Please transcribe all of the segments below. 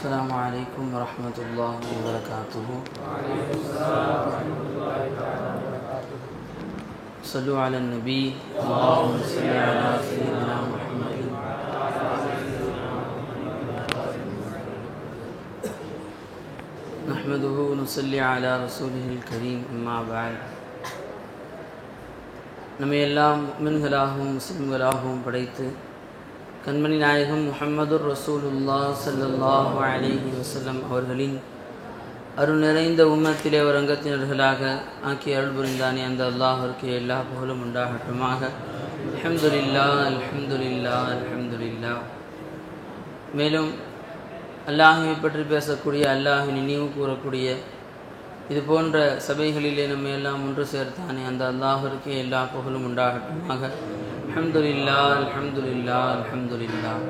السلام عليكم ورحمة الله وبركاته. صلوا على النبي. اللهم صل على سيدنا محمد. نحمده ونصلي على رسوله الكريم. أما بعد. நம்மையெல்லாம் முஃமின்களாகவும் முஸ்லிம்களாகவும் படைத்து கண்மணி நாயகம் முஹம்மதுர் ரசூலுல்லாஹ் ஸல்லல்லாஹு அலைஹி வஸல்லம் அவர்களின் அருள் நிறைந்த உம்மத்திலே ஒரு அங்கத்தினர்களாக ஆக்கி அருள் புரிந்தானே அந்த அல்லாஹ்விற்கு எல்லா புகழும் உண்டாகட்டுமாக. அல்ஹம்துலில்லாஹ் அல்ஹம்துலில்லாஹ் அல்ஹம்துலில்லாஹ். மேலும் அல்லாஹ்வை பற்றி பேசக்கூடிய, அல்லாஹ்வை நினைவு கூறக்கூடிய இது போன்ற சபைகளிலே நம்ம எல்லாம் ஒன்று சேர்த்தானே அந்த அல்லாஹ்விற்கு எல்லா புகழும் உண்டாகட்டுமாக. அல்ஹம்துலில்லாஹ் அல்ஹம்துலில்லாஹ் அல்ஹம்துலில்லாஹ்.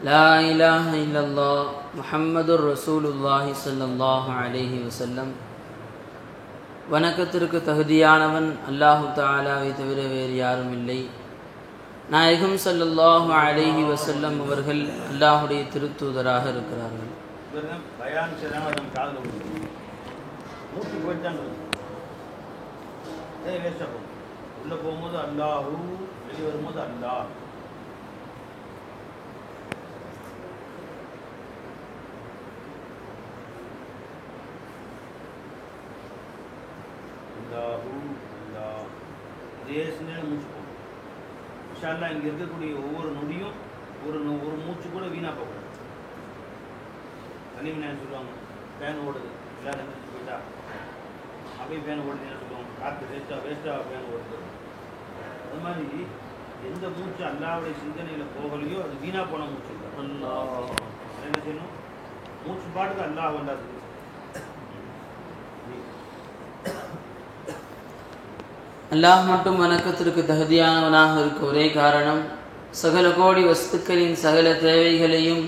லா இலாஹ இல்லல்லாஹ் முஹம்மதுர் ரசூலுல்லாஹி ஸல்லல்லாஹு அலைஹி வஸல்லம். வணக்கத்திற்கு தகுதியானவன் அல்லாஹு தஆலாவை தவிர வேறு யாரும் இல்லை. நாயகம் ஸல்லல்லாஹு அலைஹி வஸல்லம் அவர்கள் அல்லாஹ்வுடைய திருத்தூதராக இருக்கிறார்கள். பயான் செய்றாங்க காதுல மூச்சு போயிட்டாங்க. வேஸ்டா போகும். உள்ள போகும்போது அல்லாஹு, வெளியே வரும்போது அல்லாஹ். அல்லாஹு அல்லாஹ். இதே சிந்தனை மூச்சு போகும். இன்ஷா அல்லாஹ் இங்கே இருக்கக்கூடிய ஒவ்வொரு நொடியும் ஒரு மூச்சு கூட வீணா போகக்கூடாது. தனிமனை சொல்லுவாங்க, ஃபேன் ஓடுது, எல்லாரும் எந்திரிச்சு போயிட்டா அப்படியே ஃபேன் ஓடுதுன்னு சொல்லுவாங்க. காற்று வேஸ்ட்டாக ஃபேன் ஓடுது. அது மாதிரி எந்த மூச்சு அல்லாஹ்வுடைய சிந்தனையில் போகலையோ அது வீணாக போன மூச்சு இல்லை. அல்லாஹ் என்ன செய்யணும்? மூச்சு பாட்டுக்கு அல்லாஹ் வந்தாது. அல்லாஹ் மட்டும் வணக்கத்திற்கு தகுதியானவனாக இருக்க ஒரே காரணம், சகல கோடி வஸ்துக்களின் சகல தேவைகளையும்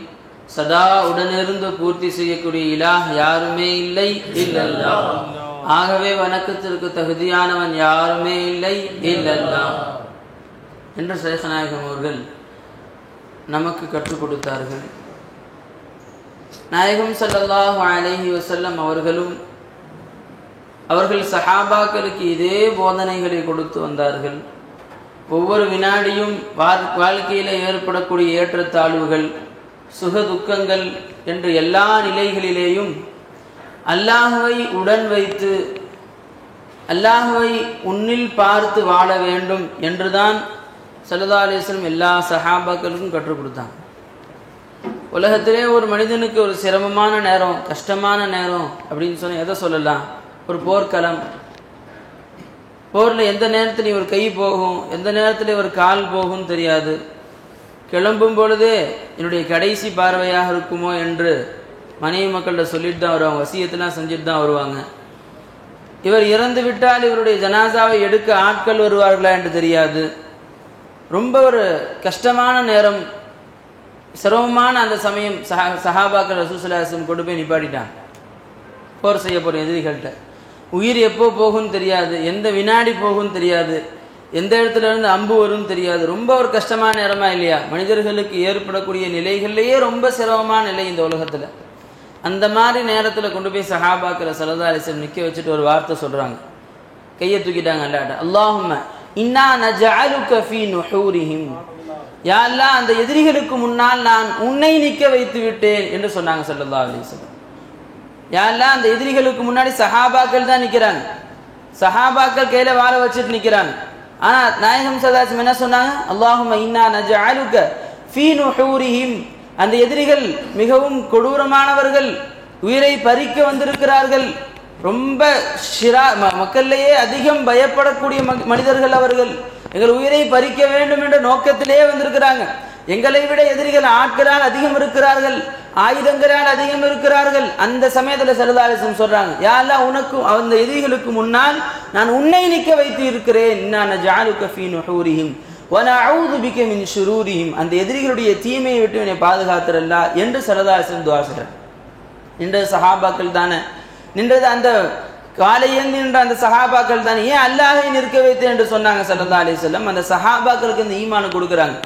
சதா உடனிருந்து பூர்த்தி செய்யக்கூடிய இலாஹ் யாருமே இல்லை, இல்லல்லாஹ். ஆகவே வணக்கத்திற்கு தகுதியானவன் யாருமே இல்லை, இல்லல்லாஹ் என்று ஷேக் நாயகம் அவர்கள் நமக்கு கற்றுக் கொடுத்தார்கள். நாயகம் ஸல்லல்லாஹு அலைஹி வஸல்லம் அவர்களும் அவர்கள் சஹாபாக்களுக்கு இதே போதனைகளை கொடுத்து வந்தார்கள். ஒவ்வொரு வினாடியும் வாழ்க்கையில் ஏற்படக்கூடிய ஏற்றத்தாழ்வுகள், சுக துக்கங்கள் என்று எல்லா நிலைகளிலேயும் அல்லாஹ்வை உடன் வைத்து அல்லாஹ்வை உன்னில் பார்த்து வாழ வேண்டும் என்றுதான் ஸல்லல்லாஹு அலைஹி வஸல்லம் எல்லா சஹாபாக்களுக்கும் கற்றுக் கொடுத்தாங்க. உலகத்திலே ஒரு மனிதனுக்கு ஒரு சிரமமான நேரம், கஷ்டமான நேரம் அப்படின்னு சொன்னால் எதை சொல்லலாம்? ஒரு போர்க்களம். போரில் எந்த நேரத்தில் ஒரு கை போகும், எந்த நேரத்தில் ஒரு கால் போகும் தெரியாது. கிளம்பும் பொழுதே என்னுடைய கடைசி பார்வையாக இருக்குமோ என்று மனைவி மக்கள்கிட்ட சொல்லிட்டு தான் வருவாங்க, வசியத்தெல்லாம் செஞ்சுட்டு தான் வருவாங்க. இவர் இறந்து விட்டால் இவருடைய ஜனாசாவை எடுக்க ஆட்கள் வருவார்களா என்று தெரியாது. ரொம்ப ஒரு கஷ்டமான நேரம், சிரமமான அந்த சமயம் சஹாபாக்கள் ரசூலுல்லாஹி ஸல்லல்லாஹு அலைஹி வஸல்லம் கொண்டு போய் நிப்பாட்டிட்டாங்க. போர் செய்ய போகிற எதிரிகள்கிட்ட உயிர் எப்போ போகும்னு தெரியாது, எந்த வினாடி போகும்னு தெரியாது, எந்த இடத்துல இருந்து அம்பு வரும்னு தெரியாது. ரொம்ப ஒரு கஷ்டமான நேரமா இல்லையா? மனிதர்களுக்கு ஏற்படக்கூடிய நிலைகள்லேயே ரொம்ப சிரமமான நிலை இந்த உலகத்தில். அந்த மாதிரி நேரத்தில் கொண்டு போய் சஹாபாக்களை ஸல்லல்லாஹு அலைஹி வஸல்லம் நிற்க வச்சுட்டு ஒரு வார்த்தை சொல்கிறாங்க. கையை தூக்கிட்டாங்க அல்லாஹ்ட்ட. அல்லாஹும்ம இன்னா நஜஅலுக ஃபீ நுஹூரிஹிம். யா அல்லாஹ், அந்த எதிரிகளுக்கு முன்னால் நான் உன்னை நிற்க வைத்து விட்டேன் என்று சொன்னாங்க ஸல்லல்லாஹு அலைஹி வஸல்லம். யா அல்லாஹ், அந்த எதிரிகளுக்கு முன்னாடி சஹாபாக்கள் தான் நிற்கிறாங்க. சஹாபாக்கள் கையில் வாழ வச்சுட்டு நிற்கிறாங்க. ஆனால் நாயகம் ஸல்லல்லாஹு அலைஹி வஸல்லம் என்ன சொன்னாங்க? அல்லாஹும்ம இன்னா நஜஅலுக ஃபீ நுஹூரிஹிம். அந்த எதிரிகள் மிகவும் கொடூரமானவர்கள், உயிரை பறிக்க வந்திருக்கிறார்கள். ரொம்ப மக்களிலேயே அதிகம் பயப்படக்கூடிய மனிதர்கள் அவர்கள். எங்கள் உயிரை பறிக்க வேண்டும் என்ற நோக்கத்திலேயே வந்திருக்கிறாங்க. எங்களை விட எதிரிகள் ஆட்களால் அதிகம் இருக்கிறார்கள், ஆயுதங்களால் அதிகம் இருக்கிறார்கள். அந்த சமயத்தில் ஸல்லல்லாஹு அலைஹி வஸல்லம் சொல்றாங்க, யா அல்லாஹ், உனக்கு அந்த எதிரிகளுக்கு முன்னால் நான் உன்னை நிற்க வைத்து இருக்கிறேன். இன்னா நஜஅலுக ஃபீ நுஹூரிஹிம் வ நஊது பிக மின் ஷுரூரிஹிம். அந்த எதிரிகளுடைய தீமையை விட்டு என்னை பாதுகாத்துறல்லா என்று ஸல்லல்லாஹு அலைஹி வஸல்லம் துஆ செய்றாங்க. நின்றது சஹாபாக்கள் தானே, நின்றது அந்த காலையில் நின்ற அந்த சஹாபாக்கள் தானே. ஏன் அல்லாஹ்வை நிற்க வைத்து என்று சொன்னாங்க ஸல்லல்லாஹு அலைஹி வஸல்லம். அந்த சஹாபாக்களுக்கு இந்த ஈமானை கொடுக்குறாங்க.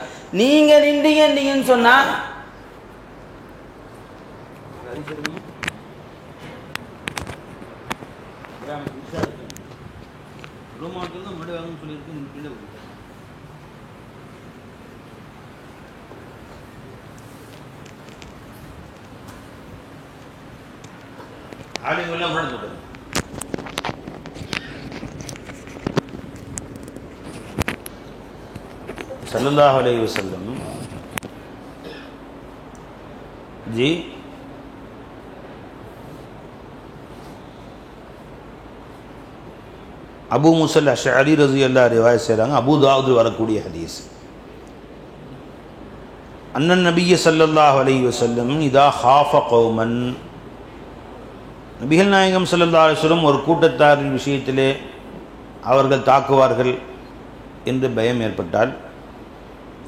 நீங்க நின்றீங்கன்னு சொன்னா மாவட்டத்தில் தான் முன்னாடி வாங்கன்னு சொல்லியிருக்கு. நீங்கள் கீழே கொடுங்க. ஆளுங்கெல்லாம் முன்னாடி சொல்லுங்க. ஸல்லல்லாஹு அலைஹி வஸல்லம் जी அபு முஸல் அஷ்அரி ரலியல்லாஹு ரிவாயத் செய்கிறாங்க. அபூ தாவூதில் வரக்கூடிய ஹதீஸ். அன்னன் நபிய ஸல்லல்லாஹு அலைஹி வஸல்லம் இதா ஹாஃப கௌமன், நபிகள் நாயகம் ஸல்லல்லாஹு அலைஹி வஸல்லம் ஒரு கூட்டத்தாரின் விஷயத்திலே அவர்கள் தாக்குவார்கள் என்று பயம் ஏற்பட்டால்,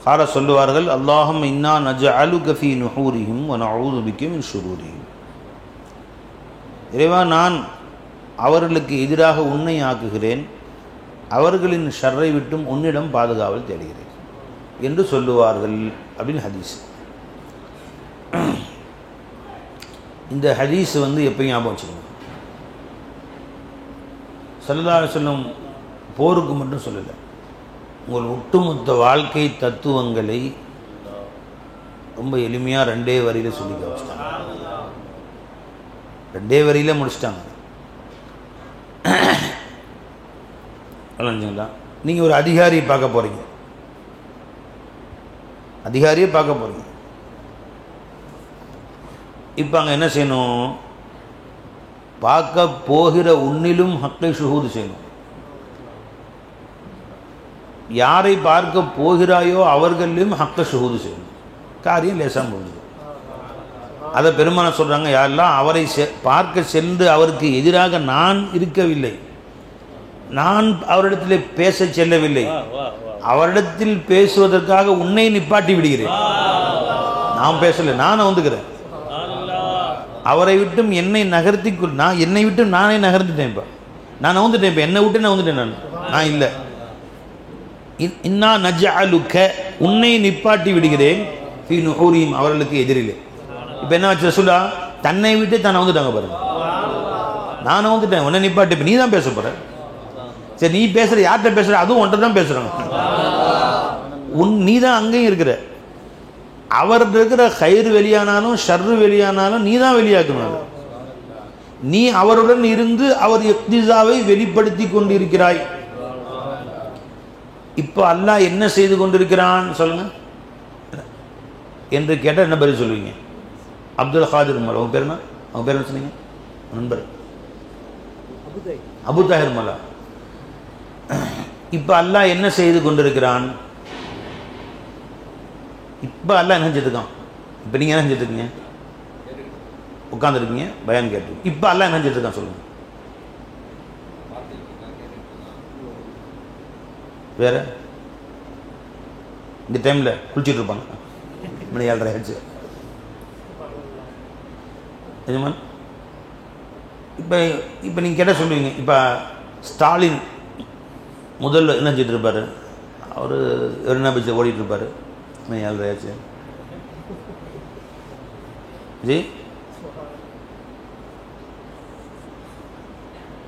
கார சொல்லுவார்கள், அல்லாஹும்ம இன்னா நஜஅலுக ஃபீ நுஹூரிஹிம் வ நஊது பிக மின் ஷுரூரிஹிம். இறைவா, நான் அவர்களுக்கு எதிராக உன்னை ஆக்குகிறேன், அவர்களின் ஷர்ரை விட்டும் உன்னிடம் பாதுகாவல் தேடுகிறேன் என்று சொல்லுவார்கள் அப்படின்னு ஹதீஸ். இந்த ஹதீஸ் எப்பயும் ஞாபகம் வச்சுக்கணும். ஸல்லல்லாஹு அலைஹி வஸல்லம் போருக்கு மட்டும் சொல்லலை, உங்கள் ஒட்டுமொத்த வாழ்க்கை தத்துவங்களை ரொம்ப எளிமையாக 2 வரியில் சொல்லி வச்சுட்டாங்க. 2 வரியில் முடிச்சிட்டாங்க. இல்லைங்களா? நீங்கள் ஒரு அதிகாரியை பார்க்க போகிறீங்க, அதிகாரியை பார்க்க போகிறீங்க. இப்போ அங்கே என்ன செய்யணும்? பார்க்க போகிற உன்னிலும் ஹக்கை ஷுஹூது செய்யணும். யாரை பார்க்க போகிறாயோ அவர்களிலும் ஹக்க ஷுஹூது செய்யணும். காரியம் லேசாக முடிஞ்சது. அதை பெருமான சொல்கிறாங்க, யாரெல்லாம் அவரை பார்க்க சென்று அவருக்கு எதிராக நான் இருக்கவில்லை, நான் அவரிடத்தில் பேச செல்லவில்லை, அவரிடத்தில் பேசுவதற்காக உன்னை நிப்பாட்டி விடுகிறேன். நான் பேசலை, நான் வந்துக்கிறேன். அவரை விட்டும் என்னை நகர்த்தி, நான் என்னை விட்டு நானே நகர்ந்துட்டேன். இப்போ நான் வந்துட்டேன், இப்போ என்னை விட்டு நான் வந்துட்டேன். நான் இல்லை. இன்னா நஜஅலுக, உன்னை நிப்பாட்டி விடுகிறேன், ஃபீ நுஹூரிஹிம், அவர்களுக்கு எதிரிலே. இப்போ என்ன வச்சு ரசூலா தன்னை விட்டு தானே வந்துட்டாங்க பாருங்க. நானும் வந்துட்டேன், உன்னை நிப்பாட்டி. இப்போ நீ தான் பேச போற. சரி, நீ பேசுற, யார்கிட்ட பேசுற? அதுவும் உன்கிட்ட தான் பேசுறாங்க. நீ தான் அங்கேயும் இருக்கிற. அவர் இருக்கிற கயிறு வெளியானாலும் ஷர்ரு வெளியானாலும் நீ தான் வெளியாக்கணும். நீ அவருடன் இருந்து அவர் இக்திசாவை வெளிப்படுத்தி கொண்டிருக்கிறாய். இப்போ அல்லாஹ் என்ன செய்து கொண்டிருக்கிறான் சொல்லுங்க என்று கேட்டால் என்ன பதில் சொல்லுவீங்க? அப்துல் காதிர் மலா, அவங்க பேர் என்ன? அவங்க பேர் என்ன சொன்னீங்க? நண்பர் அபு தாஹிர் மலா. இப்போ அல்லாஹ் என்ன செய்து கொண்டிருக்கிறான்? இப்போ அல்லாஹ் என்ன செஞ்சுருக்கான்? இப்போ நீங்கள் என்ன செஞ்சுருக்கீங்க? உட்காந்துருக்கீங்க, பயான் கேட்டு. இப்போ அல்லாஹ் என்ன செஞ்சுருக்கான் சொல்லுங்க. வேற இந்த டைமில் குளிச்சுட்டு இருப்பாங்க, மணி 7:30 ஆச்சு. எஜமான், இப்போ நீங்கள் கேட்டால் சொல்லுவீங்க. இப்போ ஸ்டாலின் முதல்ல என்ன செஞ்சுட்டு இருப்பார்? அவர் என்ன பட்சம் ஓடிட்டு இருப்பார், மணி 7:30 ஆச்சு. ஜி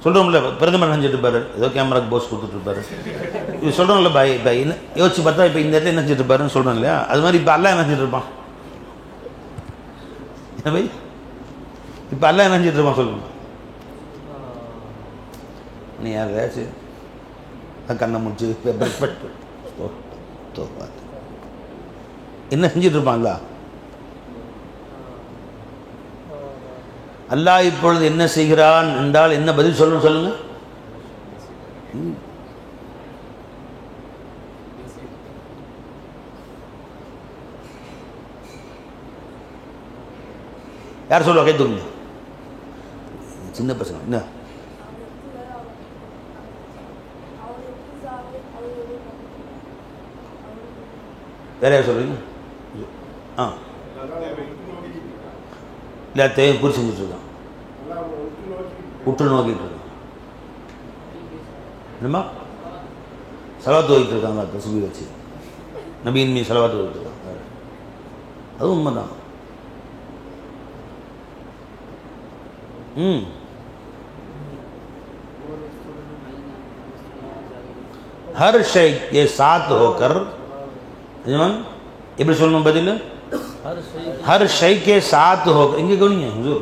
சொல்கிறோம்ல, பிரதமர் செஞ்சுட்டு இருப்பார், ஏதோ கேமராக்கு போஸ் கொடுத்துட்ருப்பாரு. இது சொல்கிறோம்ல பாய், இப்போ என்ன யோசிச்சு பார்த்தா இப்போ இந்த இடத்துல என்ன செஞ்சுட்டு இருப்பாருன்னு சொல்கிறோம் இல்லையா? அது மாதிரி இப்போ அல்லாஹ் என்ன செஞ்சுட்டு இருப்பான்? என்ன பாய், இப்போ அல்லாஹ் என்ன செஞ்சுட்டு இருப்பான் சொல்லுங்க. நீ யாராச்சு கண்ணை முடிச்சு என்ன செஞ்சுட்டு இருப்பான் அல்லாஹ்? அல்லாஹ் இப்பொழுது என்ன செய்கிறான் என்றால் என்ன பதில் சொல்லணும் சொல்லுங்க. யார் சொல்லுவா? கை தூக்குங்க. சின்ன பசங்க என்ன வேற யார் சொல்றீங்க? எல்லாத்தையும் குறி செஞ்சுட்டு இருக்கான், உற்று நோக்கிட்டு இருக்கான். என்னம்மா செலவாத்து வைக்கிட்டு இருக்காங்க, தஸ்பீஹ் வச்சு நபியின் மீன் செலவாத்து வைக்கிட்டு இருக்காங்க. அது உண்மைதான். हर शय के साथ होकर எப்படி சொல்லணும் பதில் हर शय के साथ होकर இங்கே கவனிங்க हुजूर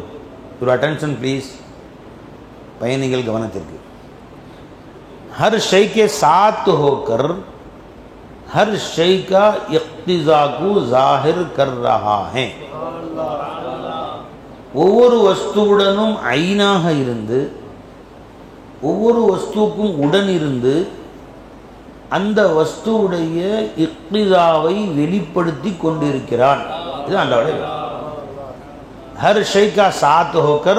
your attention please பயணிகள் கவனத்திற்கு हर शय के साथ होकर हर शय का इक्तिजा को जाहिर कर रहा है ஒவ்வொரு வஸ்துவுடனும் ஐனாக இருந்து ஒவ்வொரு வஸ்துவுக்கும் உடன் இருந்து அந்த வஸ்துவுடைய இக்திதாவை வெளிப்படுத்தி கொண்டிருக்கிறான். இது அல்லாஹ்வுடைய हर शय का साथ होकर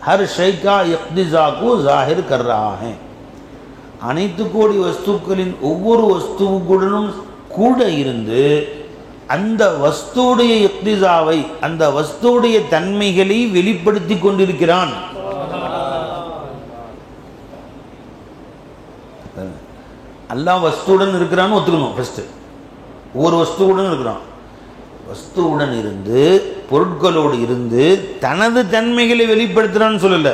हर शय का इक्तिजा को जाहिर कर रहा है. அனைத்து கோடி வஸ்துக்களின் ஒவ்வொரு வஸ்துவுடனும் கூட இருந்து அந்த வஸ்துவுடைய இக்திசாவை அந்த வஸ்துவுடைய தன்மைகளை வெளிப்படுத்தி கொண்டிருக்கிறான். அல்லாஹ் வஸ்துவுடன் இருக்கிறான்னு ஒத்துக்கணும். ஃபர்ஸ்ட் ஒவ்வொரு வஸ்துவுடன் இருக்கிறான். வஸ்துவுடன் இருந்து பொருட்களோடு இருந்து தனது தன்மைகளை வெளிப்படுத்துறான்னு சொல்லல,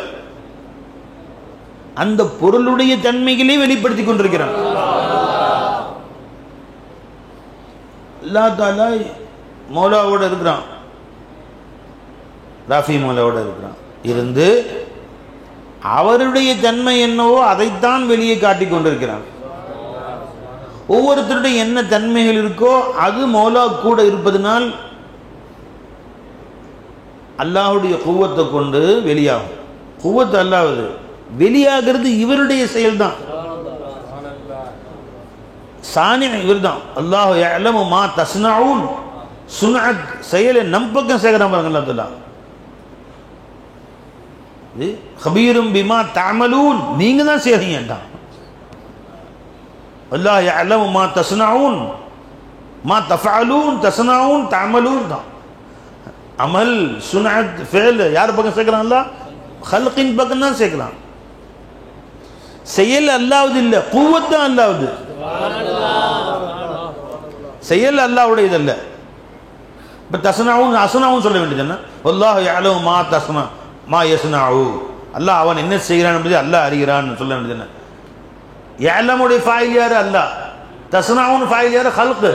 அந்த பொருளுடைய தன்மைகளை வெளிப்படுத்தி கொண்டிருக்கிறான். அல்லாஹ் தஆலா மௌலாவோட இருக்கிறான், ராஃபி மௌலாவோட இருக்கிறான். இருந்து அவருடைய தன்மை என்னவோ அதைத்தான் வெளியே காட்டிக் கொண்டிருக்கிறான். ஒவ்வொருத்தருடைய என்ன தன்மைகள் இருக்கோ அது மௌலா கூட இருப்பதனால் அல்லாஹ்வுடைய குவத்தை கொண்டு வெளியாகும். குவத்து அல்லாஹ்வுது, வெளியாகிறது இவருடைய செயல்தான். சானி இவர்தான். அல்லாஹ் யஅலமு மா தஸ்னஊன், சுனஅத் செயலை நம் பக்கம் சேர்க்கிறான் பாருங்க. அல்லாஹ் தஆலா இது கபீரும் பிமா தஅமலூன், நீங்க தான் செய்றீங்கடா. அல்லாஹ் யஅலமு மா தஸ்னஊன் மா தஃஅலூன், தஸ்னஊன் தஅமலூன் தான். அமல் சுனஅத் ஃபெயில் யார் பக்கம் சேர்க்கிறான்? அல்லாஹ் ஹல்கின் பக்கம் தான் சேர்க்கிறான். செயல் அல்லாஹ்வுது இல்ல, குவத் தான் அல்லாஹ்வுது. செயல் அல்லாஹ்வுடையது அல்ல. இப்ப தஸ்னஊன் அஸ்னஊன் சொல்ல வேண்டியது. வல்லாஹு யஅலமு மா தஸ்னா மா யஸ்னஊ, அல்லாஹ் அவன் என்ன செய்கிறான் என்பதை அல்லாஹ் அறிகிறான் சொல்ல வேண்டியது. யஅலமுடைய ஃபைல் யார்? அல்லாஹ். தஸ்னஊன் ஃபைல் யார்? ஹல்க்.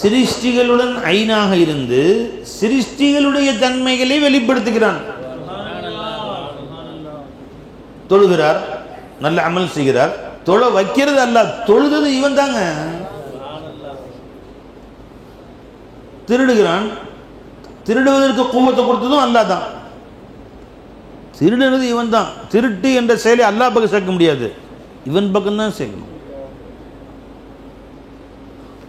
சிருஷ்டிகளுடன் ஐனாக இருந்து சிருஷ்டிகளுடைய தன்மைகளை வெளிப்படுத்துகிறான். தொழுகிறார், நல்ல அமல் செய்கிறார், தொழ வைக்கிறது அல்லாஹ், தொழுது இவன் தாங்க. திருடுகிறான், திருடுவதற்கு குவத்தை கொடுத்ததும் அல்லாஹ் தான். திருடுறது இவன் தான். திருட்டு என்ற செயலை அல்லாஹ் பக்கம் சேர்க்க முடியாது, இவன் பக்கம் தான் சேர்க்கணும்.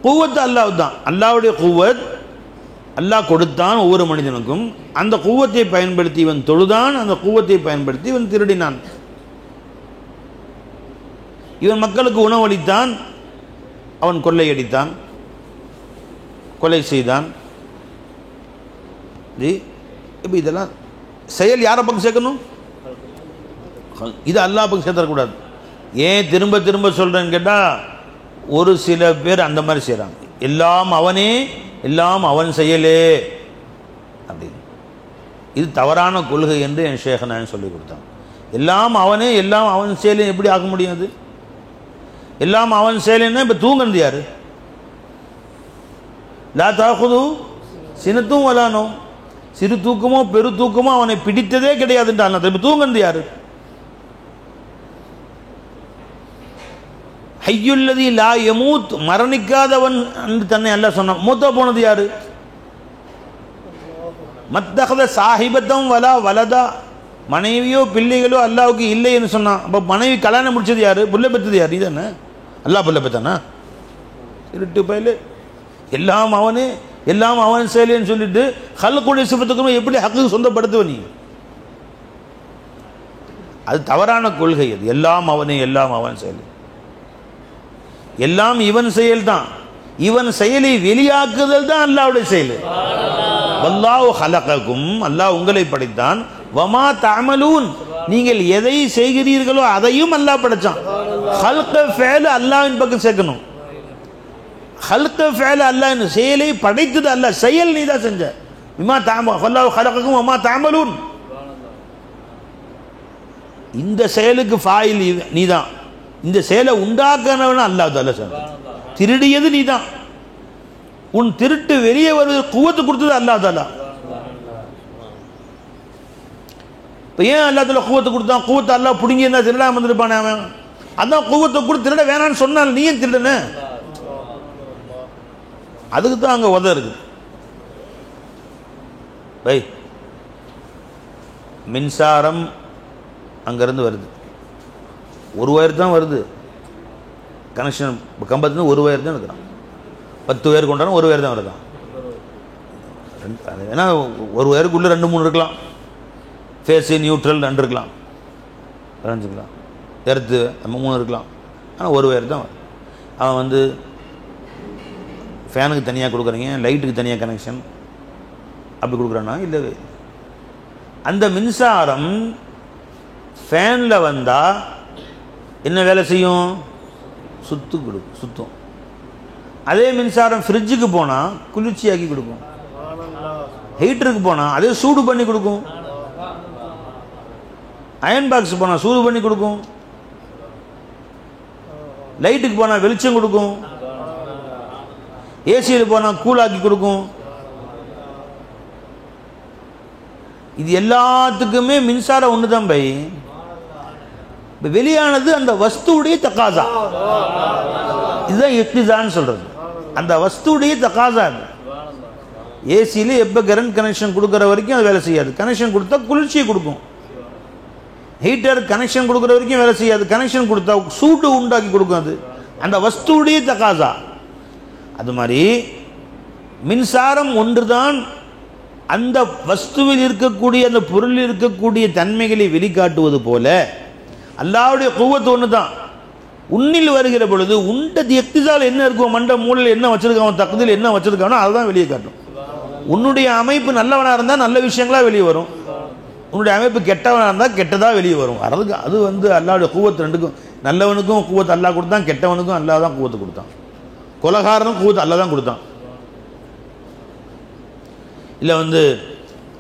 குவத்து அல்லாஹ் தான். அல்லாஹ்வுடைய குவத் அல்லாஹ் கொடுத்தான் ஒவ்வொரு மனிதனுக்கும். அந்த குவத்தை பயன்படுத்தி இவன் தொழுதான், அந்த குவத்தை பயன்படுத்தி இவன் திருடினான். இவன் மக்களுக்கு உணவளித்தான், அவன் கொள்ளையடித்தான், கொலை செய்தான். இப்போ இதெல்லாம் செயல் யாரை பக்கம் சேர்க்கணும்? இது அல்லாஹ் பக்கம் சேர்த்தரக்கூடாது. ஏன் திரும்ப திரும்ப சொல்கிறேன்னு கேட்டால், ஒரு சில பேர் அந்த மாதிரி செய்கிறாங்க. எல்லாம் அவனே, எல்லாம் அவன் செயலே அப்படின்னு. இது தவறான கொள்கை என்று என் ஷேக் நான் சொல்லி கொடுத்தான். எல்லாம் அவனே, எல்லாம் அவன் செயலே எப்படி ஆக முடியாது? எல்லாம் அவன் செயலேன்னா இப்போ தூங்குறது யாரு? லா தாக்குது சினத்தும் வலானோ, சிறு தூக்கமோ பெரு தூக்கமோ அவனை பிடித்ததே கிடையாதுன்றான். இப்போ தூங்குறது யாரு? ஹய்யுல்லதி லா யமூத், மரணிக்காதவன் என்று தன்னை அல்லாஹ் சொன்னான். மூத்தா போனது யாரு? மத்தகத சாஹிபத்தம் வலா வலதா, மனைவியோ பிள்ளைகளோ அல்லாவுக்கு இல்லை என்று சொன்னான். அப்போ மனைவி கல்யாணம் முடிச்சது யாரு? புள்ள பெற்றது யாரு? இதுதானே அல்லாஹ் புள்ள பெற்றானா? இருட்டு பயில எல்லாம் அவனே, எல்லாம் அவன் செயலேன்னு சொல்லிட்டு ஹல்குடைய சிபத்துக்கு எப்படி ஹக்கு சொந்தப்படுத்துவ நீ? அது தவறான கொள்கை. அது எல்லாம் அவனே, எல்லாம் அவன் செயல், எல்லாம் இவன் செயல் தான். இவன் செயலை வெளியாக்குதல் தான் அல்லாஹ்வுடைய செயல். வல்லாஹு ஹலகக்கும், அல்லாஹ் உங்களை படைத்தான். வமா தஅமலூன், நீங்கள் எதை செய்கிறீர்களோ அதையும் அல்லாஹ் படைச்சான். ஹல்க ஃபஅல் அல்லாஹ்வின் பக்கம் சேர்க்கணும். ஹல்க ஃபஅல் அல்லாஹ், செயலை படைத்தது அல்லாஹ், செயல் நீ தான் செஞ்ச. பிமா வல்லாஹு ஹலகக்கும் வமா தஅமலூன். இந்த செயலுக்கு ஃபாயில் நீதான், இந்த செயலை உண்டாக்குனவன் அல்லாஹ் தஆலா சொல்றான். திருடியது நீதான், உன் திருட்டு வெளியே வருவது குவத்து கொடுத்தது அல்லாஹ் தஆலா. இப்போ ஏன் அல்லாஹ் தஆலா குவத்து கொடுத்தான்? குவத்தை அல்லாஹ் பிடுங்கி இருந்தா திருடாம வந்துருப்பானே அவன். அதான் குவத்தை கூட திருட வேணான்னு சொன்னால் நீ ஏன் திருடன? அதுக்கு தான் அங்கே உதவி இருக்குது. பை மின்சாரம் அங்கேருந்து வருது, ஒரு ஒயர் தான் வருது கனெக்ஷன். கம்பத்துலேருந்து ஒரு ஒயர் தான் இருக்கிறான். 10 ஒயர் கொண்டாலும் ஒரு ஒயர் தான் வருதான். ஏன்னா ஒரு ஒயருக்குள்ளே 2-3 இருக்கலாம், ஃபேஸு நியூட்ரல் 2 இருக்கலாம், வரைஞ்சிக்கலாம், எர்த்து 3 இருக்கலாம். ஆனால் ஒரு ஒயர் தான் வரும். அவன் வந்து ஃபேனுக்கு தனியாக கொடுக்குறீங்க, லைட்டுக்கு தனியாக கனெக்ஷன் அப்படி கொடுக்குறான்னா இல்லவே. அந்த மின்சாரம் ஃபேனில் வந்தால் என்ன வேலை செய்யும்? சுத்தும். அதே மின்சாரம் ஃப்ரிட்ஜுக்கு போனால் குளிர்ச்சியாக்கி கொடுக்கும், ஹீட்டருக்கு போனால் அதே சூடு பண்ணி கொடுக்கும், அயன் பாக்ஸ் போனால் சூடு பண்ணி கொடுக்கும், லைட்டுக்கு போனால் வெளிச்சம் கொடுக்கும், ஏசியில் போனால் கூலாக்கி கொடுக்கும். இது எல்லாத்துக்குமே மின்சாரம் ஒன்று தான் பை. இப்போ வெளியானது அந்த வஸ்துடைய தக்காசா, இதுதான் இக்திசான்னு சொல்றது. அந்த வஸ்துடைய தக்காசா. ஏசியில் எப்போ கரண்ட் கனெக்ஷன் கொடுக்குற வரைக்கும் அது வேலை செய்யாது, கனெக்ஷன் கொடுத்தா குளிர்ச்சியை கொடுக்கும். ஹீட்டர் கனெக்ஷன் கொடுக்குற வரைக்கும் வேலை செய்யாது, கனெக்ஷன் கொடுத்தா சூடு உண்டாக்கி கொடுக்கும். அது அந்த வஸ்துடைய தக்காசா. அது மாதிரி மின்சாரம் ஒன்றுதான் அந்த வஸ்துவில் இருக்கக்கூடிய அந்த பொருளில் இருக்கக்கூடிய தன்மைகளை வெளிக்காட்டுவது போல அல்லாஹ்வுடைய குவத்து ஒன்று தான். உன்னில் வருகிற பொழுது உண்ட எக்திசால் என்ன இருக்கும், மண்ட மூலையில் என்ன வச்சிருக்கான், தகுதியில் என்ன வச்சிருக்கானோ அதுதான் வெளியே காட்டும். உன்னுடைய அமைப்பு நல்லவனாக இருந்தால் நல்ல விஷயங்களாக வெளியே வரும், உன்னுடைய அமைப்பு கெட்டவனாக இருந்தால் கெட்டதாக வெளியே வரும். அதுக்கு அது வந்து அல்லாஹ்வுடைய குவத்து ரெண்டுக்கும். நல்லவனுக்கும் குவத்து அல்லாஹ் கொடுத்தான், கெட்டவனுக்கும் அல்லாஹ் தான் குவத்து கொடுத்தான். கொலகாரனும் குவத்து அல்லாஹ் தான் கொடுத்தான். இல்லை வந்து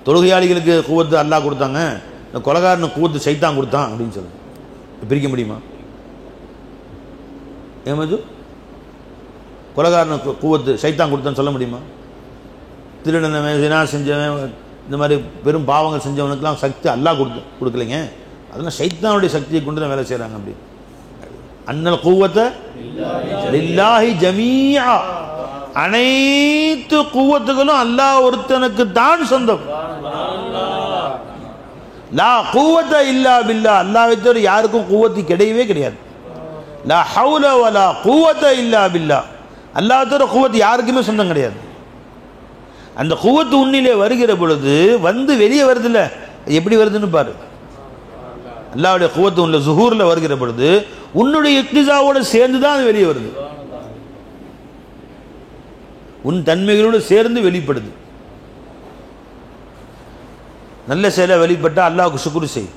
தொழுகையாளிகளுக்கு குவத்து அல்லாஹ் கொடுத்தாங்க, இந்த கொலகாரனுக்கு குவத்து சைத்தான் கொடுத்தான் அப்படின்னு சொல்லு பிரிக்க முடியுமா? ஏமாது கொலகாரனுக்கு குவத்து சைத்தான் கொடுத்தான்னு சொல்ல முடியுமா? திருடனவன் தினா செஞ்சவன் இந்த மாதிரி பெரும் பாவங்கள் செஞ்சவனுக்கெல்லாம் சக்தி அல்லாஹ் கொடுக்கலைங்க, அதெல்லாம் சைத்தானுடைய சக்தியை கொண்டு தான் வேலை செய்கிறாங்க. அப்படி அன்னல் குவத்தை லில்லாஹி ஜமீஆ, அனைத்து குவத்துகளும் அல்லாஹ் ஒருத்தனுக்கு தான் சொந்தம். லா குவத்த இல்லா பில்லா, அல்லாஹ்வை தவிர யாருக்கும் குவத்து கிடையவே கிடையாது. லா ஹவுல வலா குவத்த இல்லா பில்லா, அல்லாஹ்வை தவிர குவத்து யாருக்குமே சொந்தம் கிடையாது. அந்த குவத்து உன்னிலே வருகிற பொழுது வந்து வெளியே வருதுல்ல, எப்படி வருதுன்னு பாரு. அல்லாஹ்வுடைய குவத்து உள்ள zuhurல வருகிற பொழுது உன்னுடைய இக்திசாவோடு சேர்ந்து தான் அது வெளியே வருது, உன் தன்மைகளோடு சேர்ந்து வெளிப்படுது. நல்ல செயலை வெளிப்பட்டால் அல்லாஹ்வுக்கு சுக்ரு செய்.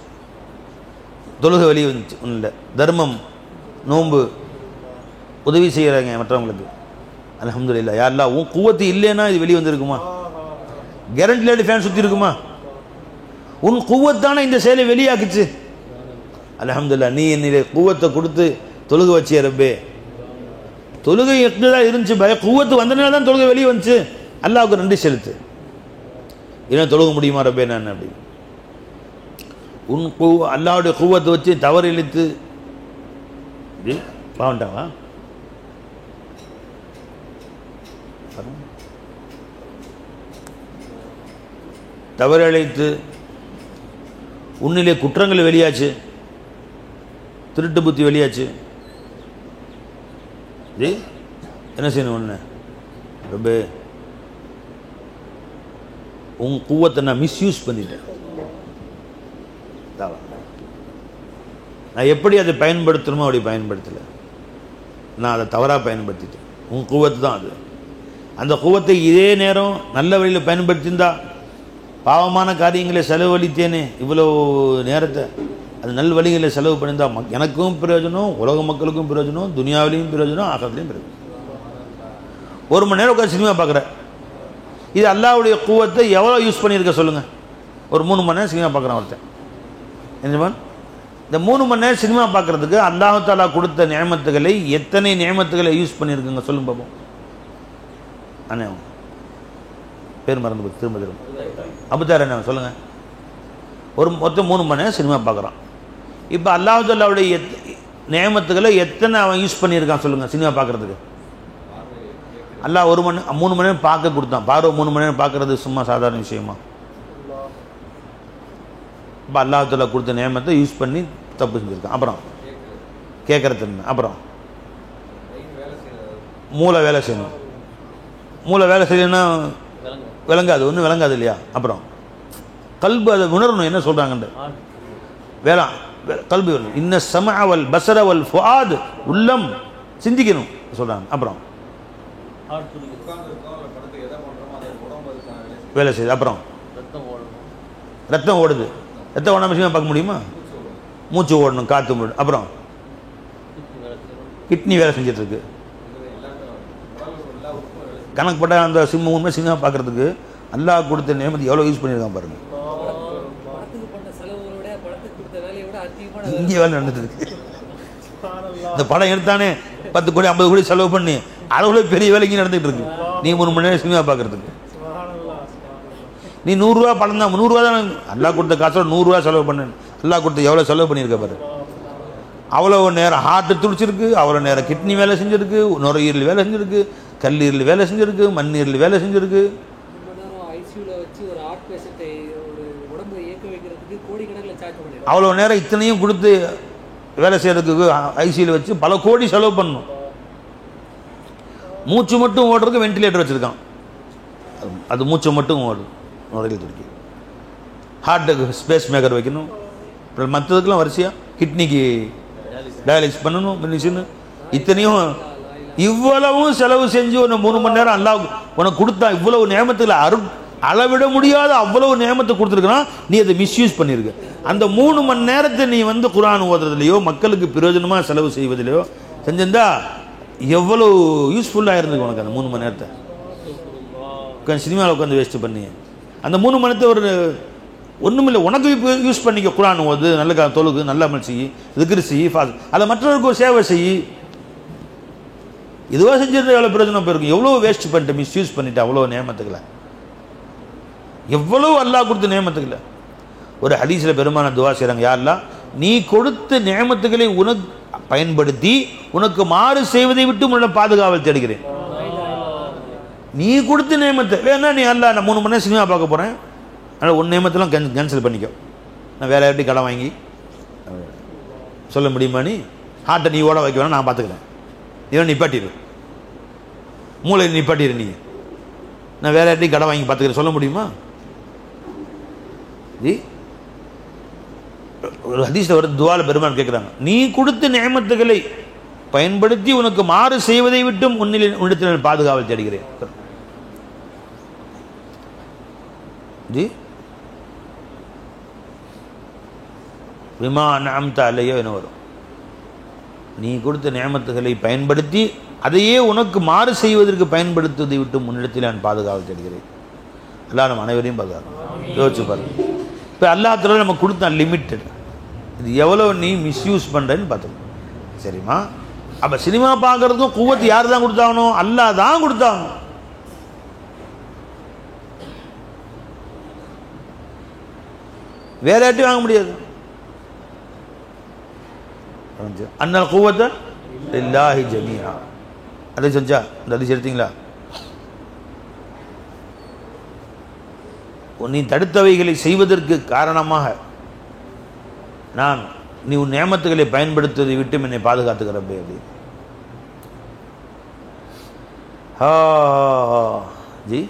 தொழுகை வெளியே வந்துச்சு, உன்னில் தர்மம், நோன்பு, உதவி செய்கிறாங்க மற்றவங்களுக்கு, அல்ஹம்துலில்லாஹ். யா அல்லாஹ், உன் குவத்து இல்லைன்னா இது வெளியே வந்திருக்குமா? கேரண்டி லைட் ஃபேன் சுற்றி இருக்குமா? உன் குவத்தான இந்த செயலை வெளியாக்குச்சு. அல்ஹம்துலில்லாஹ், நீ என்னிலே குவத்தை கொடுத்து தொழுகை வச்சிய ரப்பே. தொழுகை எப்படிதான் இருந்துச்சு பய, குவத்து வந்தனால தான் தொழுகை வெளியே வந்துச்சு. அல்லாஹ்வுக்கு நன்றி செலுத்து. இல்லை தொழுக முடியுமா ரப்பே நான் அப்படி. உன் அல்லாஹ்வுடைய குவத்தை வச்சு தவறு இழுத்து பாவண்டாவா தவறு அழைத்து உன்னிலே குற்றங்கள் வெளியாச்சு, திருட்டு புத்தி வெளியாச்சு. என்ன செய்யணும்? ஒன்று ரொம்ப உன் குவத்தை நான் மிஸ்யூஸ் பண்ணிட்டேன். நான் எப்படி அதை பயன்படுத்தணுமோ அப்படி பயன்படுத்தலை, நான் அதை தவறாக பயன்படுத்திட்டேன். உன் குவத்து தான் அது. அந்த குவத்தை இதே நேரம் நல்ல வழியில் பயன்படுத்தியிருந்தா, பாவமான காரியங்களை செலவழித்தேனே இவ்வளோ நேரத்தை, அது நல் வழிகளில் செலவு பண்ணியிருந்தா எனக்கும் பிரயோஜனம், உலக மக்களுக்கும் பிரயோஜனம், துனியாவிலையும் பிரயோஜனம், ஆகத்துலையும் பிரயோஜனம். 1 மணி நேரம் உட்காந்து சினிமா பார்க்குற, இது அல்லாஹ்வுடைய குவத்தை எவ்வளோ யூஸ் பண்ணியிருக்க சொல்லுங்கள். ஒரு 3 மணி நேரம் சினிமா பார்க்குறான் ஒருத்தன். என்னமா இந்த 3 மணி நேரம் சினிமா பார்க்குறதுக்கு அல்லாஹ் தஆலா கொடுத்த நியமத்துகளை எத்தனை நியமத்துகளை யூஸ் பண்ணியிருக்குங்க சொல்லுங்க பார்ப்போம். அண்ணே பேர் மறந்து போய் திரும்ப அபுதார் என்ன சொல்லுங்கள். மொத்தம் 3 மணி நேரம் சினிமா பார்க்குறான். இப்போ அல்லாஹ் தஆலாவுடைய நியமத்துகளை எத்தனை அவன் யூஸ் பண்ணியிருக்கான் சொல்லுங்கள் சினிமா பார்க்குறதுக்கு. அல்லாஹ் 3 மணி நேரம் பார்க்க கொடுத்தான். பார்வை 3 மணி நேரம் பார்க்குறது சும்மா சாதாரண விஷயமா? இப்போ அல்லாஹ் தஆலா கொடுத்த நியமத்தை யூஸ் பண்ணி தப்பு செஞ்சுருக்கான். அப்புறம் கேட்குற தன்மை, அப்புறம் மூளை வேலை செய்யணும். மூளை வேலை செய்யணும்னா விளங்காது, ஒன்றும் விளங்காது இல்லையா? அப்புறம் கல்பு அதை உணரணும் என்ன சொல்கிறாங்கன்ற வேளாண் கல்வி வரணும். இன்ன சமஅவல் பசரவல் ஃபுஆத் உள்ளம் சிந்திக்கணும் சொல்கிறாங்க. அப்புறம் வேலை செய்யுது. அப்புறம் ரத்தம் ஓடுது. ரத்தம் ஓடாமல் விஷயமா பார்க்க முடியுமா? மூச்சு ஓடணும், காற்று ஓடணும். அப்புறம் கிட்னி வேலை செஞ்சிட்ருக்கு. கணக்கு போட்டால் அந்த உண்மை சினிமா பார்க்குறதுக்கு அல்லாஹ் கொடுத்த நியமத்தை எவ்வளோ யூஸ் பண்ணியிருக்கான் பாருங்கள். இங்கே வேலை நடந்துட்டு இருக்கு. இந்த படம் எடுத்தானே 10 கோடி 50 கோடி செலவு பண்ணி அளவுல பெரிய வேலை இங்கே நடந்துகிட்டு இருக்கு. நீ 3 மணி நேரம் சினிமா பார்க்குறதுக்கு நீ 100 ரூபா படம் தான் 100 ரூபா தான் அல்லாஹ் கொடுத்த காசோட 100 ரூபா செலவு பண்ணு. அல்லாஹ் கொடுத்த எவ்வளோ செலவு பண்ணியிருக்க பாரு. அவ்வளோ நேரம் ஹார்ட்டு துடிச்சிருக்கு, அவ்வளோ நேரம் கிட்னி வேலை செஞ்சுருக்கு, நுரையீரல் வேலை செஞ்சுருக்கு, கல்லீரல் வேலை செஞ்சுருக்கு, மண்ணீரல் வேலை செஞ்சுருக்கு. அவ்வளோ நேரம் இத்தனையும் கொடுத்து வேலை செய்யறதுக்கு ஐசியூவில் வச்சு பல கோடி செலவு பண்ணணும். மூச்சு மட்டும் ஓடுறதுக்கு வென்டிலேட்டர் வச்சுருக்கான். அது மூச்சு மட்டும் ஓடும், நுரையீரல் துடிக்கி. ஹார்ட்டுக்கு ஸ்பேஸ் மேக்கர் வைக்கணும். மற்றதுக்கெல்லாம் வரிசையாக கிட்னிக்கு டயாலிசிஸ் பண்ணணும், மிஷின். இத்தனையும் இவ்வளவும் செலவு செஞ்சு ஒரு 3 மணி நேரம் அல்லாஹ் உனக்கு கொடுத்தா. இவ்வளவு நியமத்தில் அளவிட முடியாத அவ்வளவு நியமத்தை கொடுத்துருக்கான். நீ அதை மிஸ்யூஸ் பண்ணியிருக்க. அந்த 3 மணி நேரத்தை நீ குர்ஆன் ஓதுறதுலையோ மக்களுக்கு பிரயோஜனமாக செலவு செய்வதிலையோ செஞ்சிருந்தா எவ்வளோ யூஸ்ஃபுல்லாக இருந்துக்கு உனக்கு. அந்த 3 மணி நேரத்தை உட்காந்து சினிமாவில் உட்காந்து வேஸ்ட் பண்ணி அந்த 3 மணி நேரத்தை ஒரு ஒன்றுமில்லை உனக்கு யூஸ் பண்ணிக்க. குர்ஆன் ஓது, நல்ல தொழுகு, நல்ல அமல் செய்யி, திக்ர் செய்யி, அதை மற்றவருக்கு ஒரு சேவை செய்யி. இதுவாக செஞ்சிருந்தா எவ்வளோ பிரயோஜனம் போயிருக்கும். எவ்வளோ வேஸ்ட் பண்ணிட்டு மிஸ்யூஸ் பண்ணிட்டு அவ்வளோ நியமத்துக்களை. எவ்வளோ அல்லாஹ் கொடுத்த நியமத்துக்களை. ஒரு ஹதீஸில் பெருமான துவா செய்கிறாங்க, யா அல்லாஹ் நீ கொடுத்த நியமத்துக்களை உனக்கு பயன்படுத்தி உனக்கு மாறு செய்வதை விட்டு உன்னோட பாதுகாவல் தேடுகிறேன். நீ கொடுத்த நியமத்தை வேணா நீ அல்லாஹ் நான் 3 மணி நேரம் சினிமா பார்க்க போகிறேன், அதனால் உன் நியமத்தெல்லாம் கேன்சல் பண்ணிக்கோ. நான் வேற எப்படி கடன் வாங்கி சொல்ல முடியுமா? நீ ஹார்ட்டை நீ ஓட வைக்க வேணா, நான் பார்த்துக்கிறேன். இவன் நிப்பாட்டிடு, மூளை நிப்பாட்டிடு. நீ நான் வேற எப்படி கடன் வாங்கி பார்த்துக்கிறேன் சொல்ல முடியுமா? ஒரு ஹதீஸ்ல ஒரு துவால பெருமான் கேட்குறாங்க, நீ கொடுத்த நியமத்துகளை பயன்படுத்தி உனக்கு மாறு செய்வதை விட்டும் உன்னிடத்தில் பாதுகாவல் தேடுகிறேன். ஜி விமா அன்அம்த அலைய என்ன வரும்? நீ கொடுத்த நியமத்துகளை பயன்படுத்தி அதையே உனக்கு மாறு செய்வதற்கு பயன்படுத்துவதை விட்டு முன்னிடத்தில் நான் பாதுகாவல் தேடுகிறேன். அல்லாஹ் நம்ம அனைவரையும் பாதுகாக்கணும். யோசிச்சு பாருங்க. இப்போ அல்லாஹ் தஆலா நம்ம கொடுத்தான் லிமிட்டட். இது எவ்வளோ நீ மிஸ்யூஸ் பண்ணுறேன்னு பார்த்தோம். சரிம்மா, அப்போ சினிமா பார்க்குறதுக்கும் குவத்து யார் தான் கொடுத்தாகணும்? அல்லாஹ் தான் கொடுத்தாகணும். வேற யார்ட்டையும் வாங்க முடியாது. அன்னல் குவத்த லில்லாஹி ஜமீஆ. அதை செஞ்சா அந்த அதிசயம் எடுத்தீங்களா? நீ தடுத்தவைகளை செய்வதற்கு காரணமாக நான் நீ உன் நியமத்துகளை பயன்படுத்துவதை விட்டு என்னை பாதுகாத்துக்கிறப்ப அப்படி ஜி.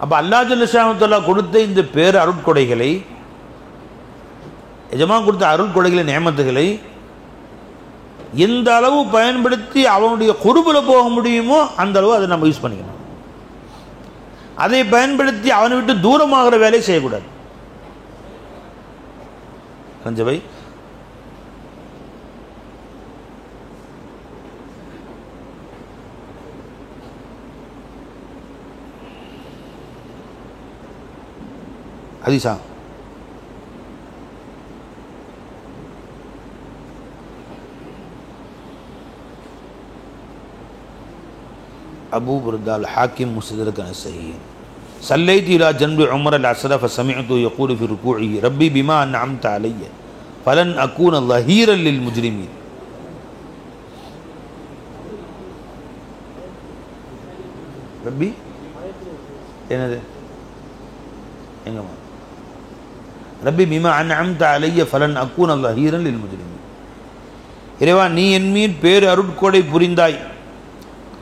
அப்ப அல்லாஹ் ஜல்ல ஷானஹு கொடுத்த இந்த பேர் அருட்கொடைகளை, எஜமான் கொடுத்த அருட்கொடைகளை, நியமத்துகளை எந்த அளவு பயன்படுத்தி அவனுடைய குர்புல போக முடியுமோ அந்த அளவு அதை நம்ம யூஸ் பண்ணிக்கணும். அதை பயன்படுத்தி அவனை விட்டு தூரமாகிற வேலையை செய்யக்கூடாது. ரஞ்சபாய் ஹதீஸா? அபூ புர்தா ஹாக்கிம் முஸ்தத்ரக் அஸ்-ஸஹீஹ். சல்லைத்து இலா ஜன்பி உமர் அல்-அஸ்ர ஃபஸமிஅது யகூலு ஃபி ருகூஇஹி ரப்பி பிமா அன்அம்த அலைய ஃபலன் அகூன லஹீரன் லில் முஜ்ரிமீன். ரப்பி என்னது எங்கம்மா? ரப்பி பிமா அன்அம்த அலைய ஃபலன் அகூன லஹீரன் லில் முஜ்ரிமீன். இறைவா, நீ என் மீது பேர் அருட்கொடை புரிந்தாய்,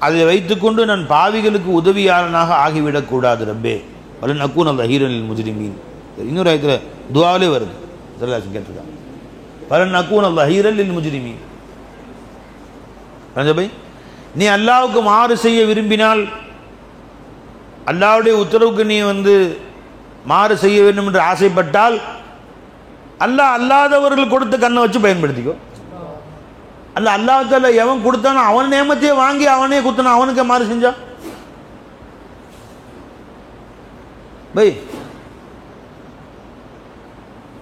அதை வைத்துக்கொண்டு நான் பாவிகளுக்கு உதவியாளனாக ஆகிவிடக்கூடாது ரப்பே. வலன் அக்கூன் அல்ல ஹீரனில் முஜ்ரிமீன். இன்னொரு ஆயத்தில் துவாவிலே வருது, சல்லல்லாஹு கேட்டிருக்காங்க. வலன் அக்கூன் அல்ல ஹீரனில் முஜ்ரிமீன். ரஞ்சபை, நீ அல்லாஹ்வுக்கு மாறு செய்ய விரும்பினால், அல்லாஹ்வுடைய உத்தரவுக்கு நீ மாறு செய்ய வேண்டும் என்று ஆசைப்பட்டால், அல்லாஹ் அல்லாதவர்கள் கொடுத்த கண்ணை வச்சு பயன்படுத்திக்கோ. அல்ல அல்லாஹ்தால எவன் கொடுத்தானோ அவன் நேமத்தையே வாங்கி அவனே குத்தணும், அவனுக்கு மாறு செஞ்சா பை.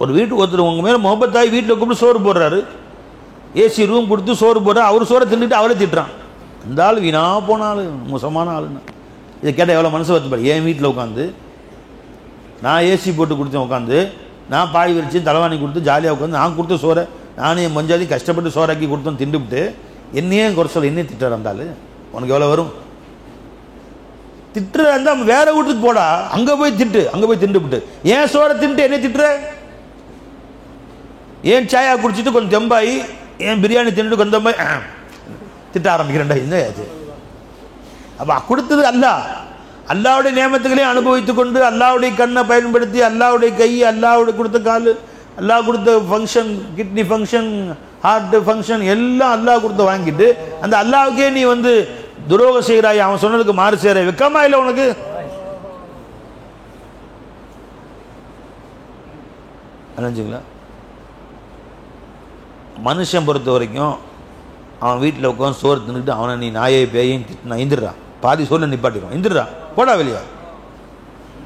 ஒரு வீட்டுக்கு ஒருத்தர் உங்க மேல முகப்பத்தாய் வீட்டில் கூப்பிட்டு சோறு போடுறாரு, ஏசி ரூம் கொடுத்து சோறு போடுறாரு, அவர் சோறை தின்னுட்டு அவரே திட்டுறான். இந்த ஆள் வீணா போன ஆள், மோசமான ஆளுன்னு. இதை கேட்டால் எவ்வளோ மனசு வருத்தப்படும். என் வீட்டில் உட்காந்து நான் ஏசி போட்டு கொடுத்தேன், உட்காந்து நான் பாய் விரிச்சு தலைவாணி கொடுத்து ஜாலியாக உட்காந்து நான் கொடுத்த சோறை நானே என் மஞ்சாதி கஷ்டப்பட்டு சோறாக்கி கொடுத்தோம் திண்டுவிட்டு என்னையே குறை சொல்ல, என்னையே திட்டுற இருந்தாலும் உனக்கு எவ்வளோ வரும்? திட்டுற இருந்தால் வேற வீட்டுக்கு போடா, அங்கே போய் திட்டு, அங்கே போய் திண்டுவிட்டு ஏன் சோறை தின்ட்டு என்னை திட்டுற? ஏன் சாயா குடிச்சிட்டு கொஞ்சம் தெம்பாயி ஏன் பிரியாணி தின்னுட்டு கொஞ்சம் தெம்பாய் திட்ட ஆரம்பிக்கிறேன்டா. இந்த ஆச்சு. அப்போ கொடுத்தது அல்லாஹ். அல்லாஹ்வுடைய நியமத்துகளையும் அனுபவித்துக் கொண்டு அல்லாஹ்வுடைய கண்ணை பயன்படுத்தி அல்லாஹ்வுடைய கை, அல்லாஹ்வுடைய கொடுத்த கால், அல்லாஹ் கொடுத்த function, kidney function, heart function எல்லாம் அல்லாஹ் கொடுத்த வாங்கிட்டு அந்த அல்லாஹ்வுக்கே நீ துரோகம் செய்கிறாய், அவன் சொன்னதுக்கு மாறு செய்கிற வெக்கமா இல்லை உனக்கு? நினைச்சுங்களா? மனுஷன் பொறுத்த வரைக்கும் அவன் வீட்டில் உட்காந்து சோறு தின்னுக்கிட்டு அவனை நீ நாயை பேயும் திட்டினா எந்திரான், பாதி சோறு நிப்பாட்டிடுவான், எந்திரான், போடா வெளியா,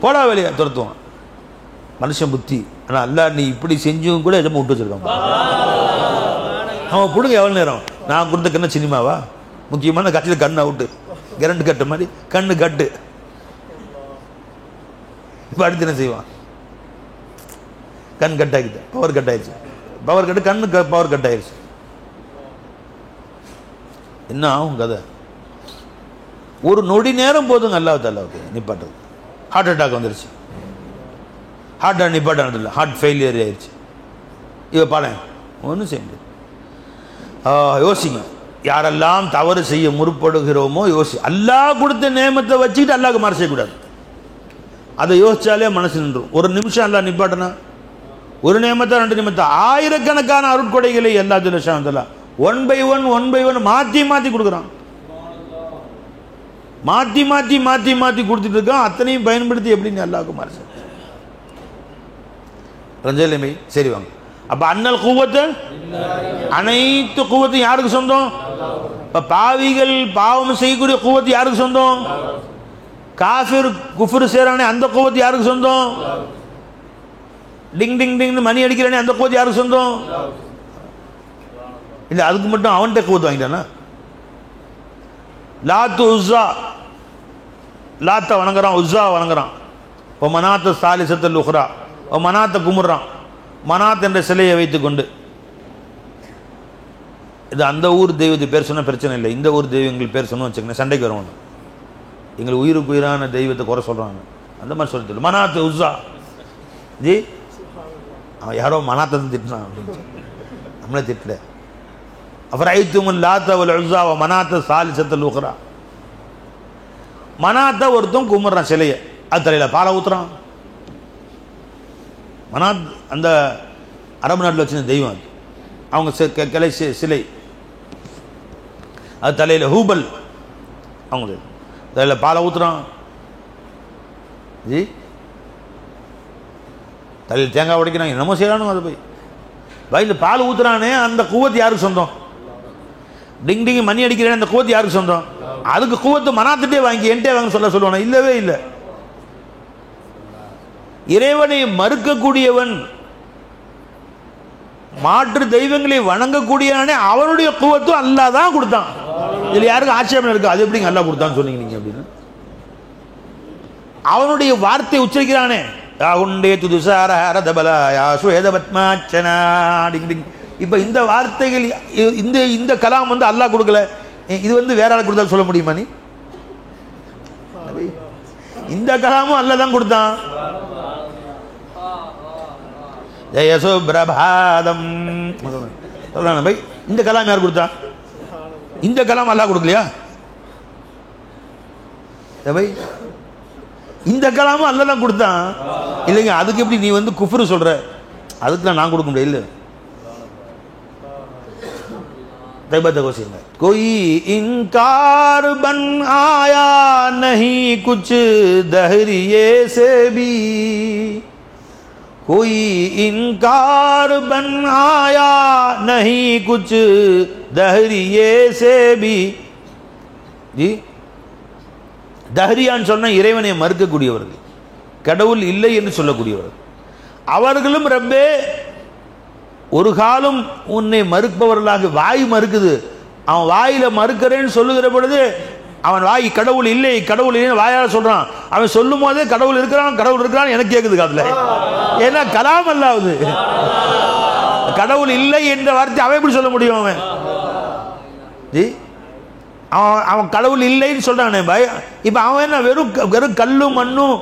போடா வெளியா துரத்துவான். மனுஷன் புத்தி. ஆனால் அல்லாஹ் நீ இப்படி செஞ்சும் கூட எதமா விட்டு வச்சிருக்கான். அவன் பிடுங்க எவ்வளோ நேரம்? நான் கொடுத்த கண்ணு சினிமாவா? முக்கியமான கட்சியில் கண்ணை அவுட்டு, கரண்ட் கட்டு மாதிரி கண்ணு கட்டு. இப்போ அடுத்து என்ன செய்வான்? கண் கட் ஆகிட்டு பவர் கட் ஆயிடுச்சு, பவர் கட்டு கண்ணு பவர் கட் ஆயிடுச்சு. என்ன ஆகும் கதை? ஒரு நொடி நேரம் போதுங்க அல்லாஹ்வுக்கு நிப்பாட்டுறது. ஹார்ட் அட்டாக் வந்துருச்சு, ஹார்ட் நிப்பாட்டானது இல்லை, ஹார்ட் ஃபெயிலியர் ஆயிடுச்சு. இவ பாடம் ஒன்றும் செய்ய முடியாது. யோசிங்க, யாரெல்லாம் தவறு செய்ய முற்படுகிறோமோ அல்லாஹ் கொடுத்த நேமத்தை வச்சுக்கிட்டு அல்லாஹ்வுக்கு மாறு செய்யக்கூடாது. அதை யோசிச்சாலே மனசு நின்றும். ஒரு நிமிஷம் அல்லாஹ் நிப்பாட்டினா, ஒரு நேமத்தை 2 நிமிஷத்தை ஆயிரக்கணக்கான அருட்கொடைகளை அல்லாஹ் ஜல்ல ஷானஹு ஒன் பை ஒன் மாற்றி மாற்றி கொடுக்குறான். மாற்றி மாற்றி மாற்றி மாற்றி கொடுத்துட்டு இருக்கான். அத்தனையும் பயன்படுத்தி எப்படி நீ அல்லாஹ்வுக்கு மாறு செய்ய? ரஞ்சலமை சரி வாங்க. அப்ப அன்னல் குவத்து, அனைத்து குவத்தும் யாருக்கு சொந்தம்? இப்ப பாவிகள் பாவம் செய்யக்கூடிய குவத்து யாருக்கு சொந்தம்? காஃபிர் குஃப்ர் செய்றானே அந்த குவத்து யாருக்கு சொந்தம்? டிங் டிங் டிங்னு மணி அடிக்கிறானே அந்த குவத்து யாருக்கு சொந்தம்? இல்லை அதுக்கு மட்டும் அவன்கிட்ட குவத்து வாங்கிட்டானா? லாத்து உஸ்ஸா, லாத்தை வணங்குறான், உஸ்ஸா வணங்குறான். இப்போ மனாத்த சாலிசத்தல் உஹ்ரா, மனாத்தை கும்பிட்றான். மனாத் என்ற சிலையை வைத்துக்கொண்டு, இது அந்த ஊர் தெய்வத்தை பேர் சொன்னால் பிரச்சனை இல்லை, இந்த ஊர் தெய்வங்கள் பேர் சொன்னோம் வச்சுக்கோங்க சண்டைக்கு வருவாங்க. எங்களுக்கு உயிருக்கு உயிரான தெய்வத்தை குறை சொல்கிறாங்க, அந்த மாதிரி சொல்லிட்டு மனாத் உஸ்ஸா ஜி அவன் யாரோ மனாத்தை திட்டினான் அப்படின்னு நம்மளே திட்டல. அப்புறம் ஐத்துமுல் லாத்த வல் உஸ்ஸா வ மனாத்த சாலிசத்தல் உஹ்ரா. மனாத்தை ஒருத்தன் கும்பிட்றான் சிலையை, அது தலையில் பாலை ஊத்துறான். மனாத் அந்த அரபு நாட்டில் வச்சுருந்த தெய்வம், அது அவங்க கிளை சிலை, அது தலையில் ஹூபல், அவங்க தலையில் பாலை ஊத்துறான். ஜி தலையில் தேங்காய் உடைக்கிறாங்க, என்னமோ செய்யறானுங்க. அது போய் வயலில் பால் ஊத்துறானே அந்த குவத்து யாருக்கு சொந்தம்? டிங் டிங் மணி அடிக்கிறேன் அந்த குவத்து யாருக்கு சொந்தம்? அதுக்கு குவத்து மனாத்துட்டே வாங்கி என்கிட்டே வாங்க சொல்லுவானா? இல்லவே இல்லை. இறைவனை மறுக்கக்கூடியவன், மாற்று தெய்வங்களை வணங்கக்கூடியவனே அவனுடைய குவத்தும் அல்லாஹ் தான் கொடுத்தான். இதுல யாருக்கும் ஆட்சேபம் இருக்கு? அது எப்படிங்க அல்லாஹ் கொடுத்தான்னு சொன்னீங்க நீங்க அப்படின்னு? அவனுடைய வார்த்தை உச்சரிக்கிறானே, இப்ப இந்த வார்த்தைகள், இந்த கலாம் வந்து அல்லாஹ் கொடுக்கல, இது வந்து வேற ஆள் கொடுத்தா சொல்ல முடியுமா? நீ இந்த கலாமும் அல்லாஹ் தான் கொடுத்தான். ஜெயசுப்ரபாதம் சொல்றான பை, இந்த கலாம் யார் கொடுத்தா? இந்த கலாம் அல்லாஹ் கொடுக்கலையா? பை இந்த கலாமும் அல்லாஹ் தான் கொடுத்தான். இல்லைங்க, அதுக்கு எப்படி நீ வந்து குஃப்ரு சொல்ற? அதுக்கு நான் கொடுக்க முடியல. कोई इनकार बन आया नहीं कुछ दहरिये से भी, कोई इनकार बन आया नहीं कुछ दहरिये से भी. जी, தஹரியான்னு சொன்ன இறைவனை மறுக்கக்கூடியவர்கள், கடவுள் இல்லை என்று சொல்லக்கூடியவர்கள், அவர்களும் ரப்பே ஒரு காலம் உன்னை மறுப்பவர்களாக, வாய் மறுக்குது, அவன் வாயில மறுக்கிறேன்னு சொல்லுகிற பொழுது அவன் வாய் கடவுள் இல்லை கடவுள் இல்லை வாயால் சொல்றான். அவன் சொல்லும் போதே கடவுள் இருக்கிறான் கடவுள் இருக்கிறான் எனக்கு கேட்குது காதுல. ஏன்னா கலாம் அல்லாவது, கடவுள் இல்லை என்ற வார்த்தை அவன் எப்படி சொல்ல முடியும்? அவன் அவன் கடவுள் இல்லைன்னு சொல்றானே பாய். இப்ப அவன் என்ன வெறும் வெறும் கல்லும் மண்ணும்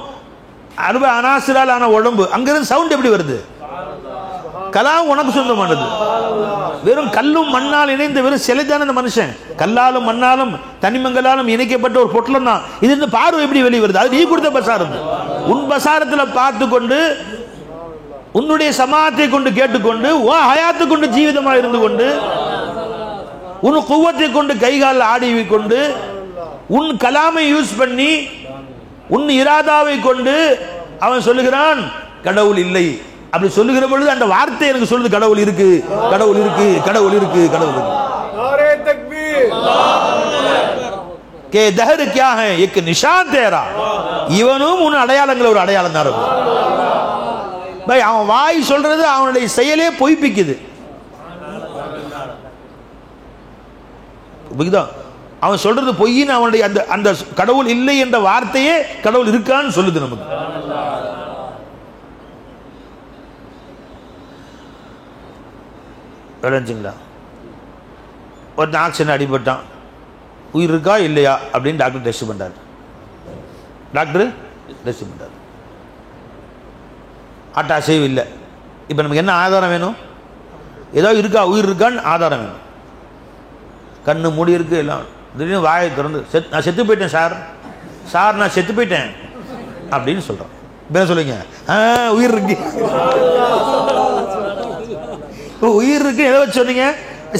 அறுப அனாசிரால் ஆன உடம்பு, அங்கிருந்து சவுண்ட் எப்படி வருது? கலாம் உனக்கு சொந்தமானது. வெறும் கல்லும் மண்ணால் இணைந்த வெறும் சிலைதான அந்த மனுஷன், கல்லாலும் மண்ணாலும் தனிமங்களாலும் இணைக்கப்பட்ட ஒரு பொட்டலம் தான். இது இந்த பார்வை எப்படி வெளியே வருது? அது நீ கொடுத்த பசாரம். உன் பசாரத்தில் பார்த்து கொண்டு, உன்னுடைய சமாத்தை கொண்டு கேட்டுக்கொண்டு, உன் ஹயாத்தை கொண்டு ஜீவிதமாக இருந்து கொண்டு, உன் குவத்தை கொண்டு கைகால் ஆடி கொண்டு, உன் கலாமை யூஸ் பண்ணி, உன் இராதாவை கொண்டு அவன் சொல்லுகிறான் கடவுள் இல்லை. அப்படி சொல்லுகிற பொழுது அந்த வார்த்தை எனக்கு சொல்லுது கடவுள் இருக்கு கடவுள் இருக்கு கடவுள் இருக்கு கடவுள் இருக்கு. नारे तकबीर के दहर क्या है एक निशान तेरा. இவனும் உன் அடையாளங்கள் ஒரு அடையாளம் தான் இருக்கும் பை. அவன் வாய் சொல்றது அவனுடைய செயலே பொய்ப்பிக்குது. அவன் சொல்றது பொய்ன்னு அவனுடைய அந்த அந்த கடவுள் இல்லை என்ற வார்த்தையே கடவுள் இருக்கான்னு சொல்லுது நமக்கு. விளைஞ்சிங்களா? ஒரு ஆக்சிடென்ட் அடிபட்டான், உயிர் இருக்கா இல்லையா அப்படின்னு டாக்டர் டெஸ்ட் பண்ணார். டாக்டர் டெஸ்ட் பண்ணார், ஹார்ட் அசைவு இல்லை. இப்போ நமக்கு என்ன ஆதாரம் வேணும்? ஏதோ இருக்கா, உயிர் இருக்கான்னு ஆதாரம் வேணும். கண்ணு மூடி இருக்கு, எல்லாம் திடீர்னு வாயை திறந்து நான் செத்து போயிட்டேன் சார், சார் நான் செத்து போயிட்டேன் அப்படின்னு சொல்கிறோம். இப்போ என்ன சொல்லுங்க? உயிர் இருக்கு, உயிர் இருக்கு எதை வச்சு சொன்னீங்க?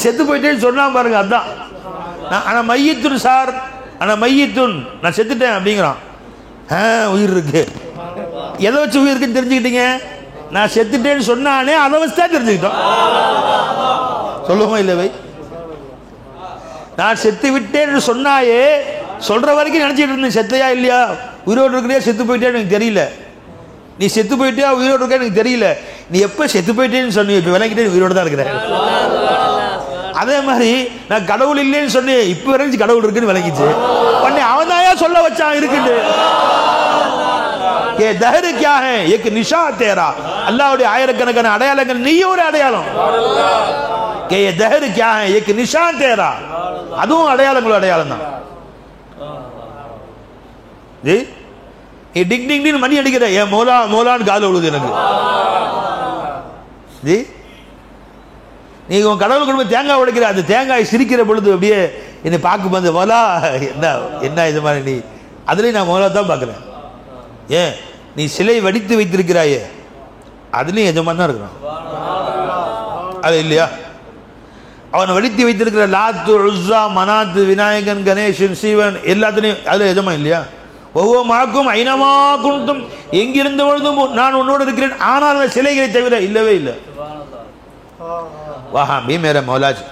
செத்து போயிட்டேன்னு சொன்னா பாருங்க. அதுதான் ஆனா மையத்துன் சார், ஆனா மையத்துன் நான் செத்துட்டேன் அப்படிங்கிறான். உயிர் இருக்கு, எதை வச்சு உயிர் இருக்குன்னு தெரிஞ்சுக்கிட்டீங்க? நான் செத்துட்டேன்னு சொன்னானே அதை வச்சு தான் தெரிஞ்சுக்கிட்டோம். சொல்லுவோமா இல்லை வை? நான் செத்து விட்டேன்னு சொன்னாயே, சொல்ற வரைக்கும் நினைச்சிட்டு இருந்தேன் செத்தையா இல்லையா, உயிரோடு இருக்கிறியா செத்து போயிட்டேன்னு எனக்கு தெரியல. நீ செத்து போயிட்டியா உயிரோடு இருக்க எனக்கு தெரியல. நீ எப்போ செத்து போயிட்டேன்னு சொன்னீங்க, இப்போ விளங்கிட்டே உயிரோடு தான் இருக்கிறேன். அதே மாதிரி நான் கடவுள் இல்லைன்னு சொன்னேன், இப்போ வரைக்கும் கடவுள் இருக்குன்னு விளங்கிச்சு. உடனே அவன் தாயா சொல்ல வச்சான் இருக்குன்னு. ஏ தஹரு கியா ஹை ஏக் நிஷா தேரா. அல்லாஹ்வுடைய ஆயிரக்கணக்கான அடையாளங்கள், நீ ஒரு அடையாளம். கே ஏ தஹரு கியா ஹை ஏக் நிஷான் தேரா, அதுவும் அடையாளங்கள் அடையாளம் தான். ஜி நீ டிங் டிங் டிங் மணி அடிக்கிற, ஏன் மோலா மோலான்னு கால விழுது எனக்கு. ஜி நீ உன் கடவுள் கொண்டு போய் தேங்காய் உடைக்கிற, அந்த தேங்காய் சிரிக்கிற பொழுது அப்படியே என்னை பார்க்க வந்து மோலா என்ன என்ன இது மாதிரி நீ, அதுலேயும் நான் மோலா தான் பார்க்குறேன். ஏன் நீ சிலை வடித்து வைத்திருக்கிறாயே, அதுலேயும் எஜமான் தான் இருக்கிறான். அது இல்லையா? அவன் வடித்து வைத்திருக்கிற லாத்து உஸ்ஸா மனாத்து விநாயகன் கணேசன் சிவன் எல்லாத்துலேயும் அதில் எஜமான் இல்லையா? ஒவ்வொரு மாக்கும் ஐனமா குண்டும், எங்கிருந்த பொழுதும் நான் உன்னோடு இருக்கிறேன். ஆனால் சிலைகளை தவிர இல்லவே இல்லை. வாஹா பி மேர மௌலாஜ்,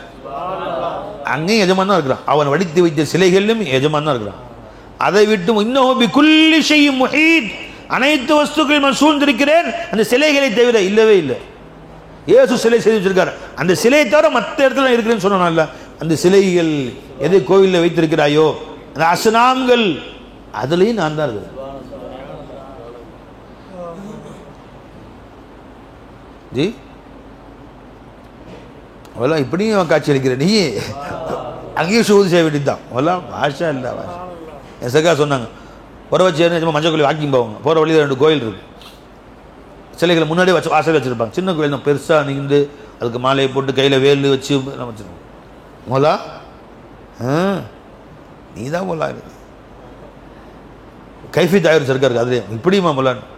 அங்கேயும் எஜமான் தான் இருக்கிறான். அவன் வடித்து வைத்த சிலைகளிலும் எஜமான் தான் இருக்கிறான். அதை விட்டு இன்னும் குல்லி ஷைஇன் முஹீத், அனைத்து வஸ்துக்களையும் நான் சூழ்ந்திருக்கிறேன், அந்த சிலைகளை தவிர. இல்லவே இல்லை. இயேசு சிலை செய்து வச்சிருக்காரு, அந்த சிலையை தவிர மற்ற இடத்துல நான் இருக்கிறேன்னு சொன்னான்ல. அந்த சிலைகள் எதை கோவிலில் வைத்திருக்கிறாயோ, அந்த அஸ்னாம்கள், அதுலேயும் நான் தான் இருக்கிறேன். ஜி அவெல்லாம் இப்படியும் காட்சி அளிக்கிற நீ அங்கேயும் சூது செய்ய வேண்டியதுதான். அவெல்லாம் பாஷா இல்லை. என் சகா சொன்னாங்க, புற வச்சு மஞ்சள் கோயில் வாக்கிங் போவாங்க, போகிற வழியில் 2 கோயில் இருக்கு, சிலைகளை முன்னாடியே வச்சு வாசல் வச்சுருப்பாங்க. சின்ன கோயில் தான், பெருசாக நின்று அதுக்கு மாலையை போட்டு கையில் வேல் வச்சு எல்லாம் வச்சுருப்பாங்க. மோலா நீ தான் மோலா இருக்கு கைஃபி தாயூர் சர்க்காருக்கு அதுலேயே இப்படிமா மோலான்னு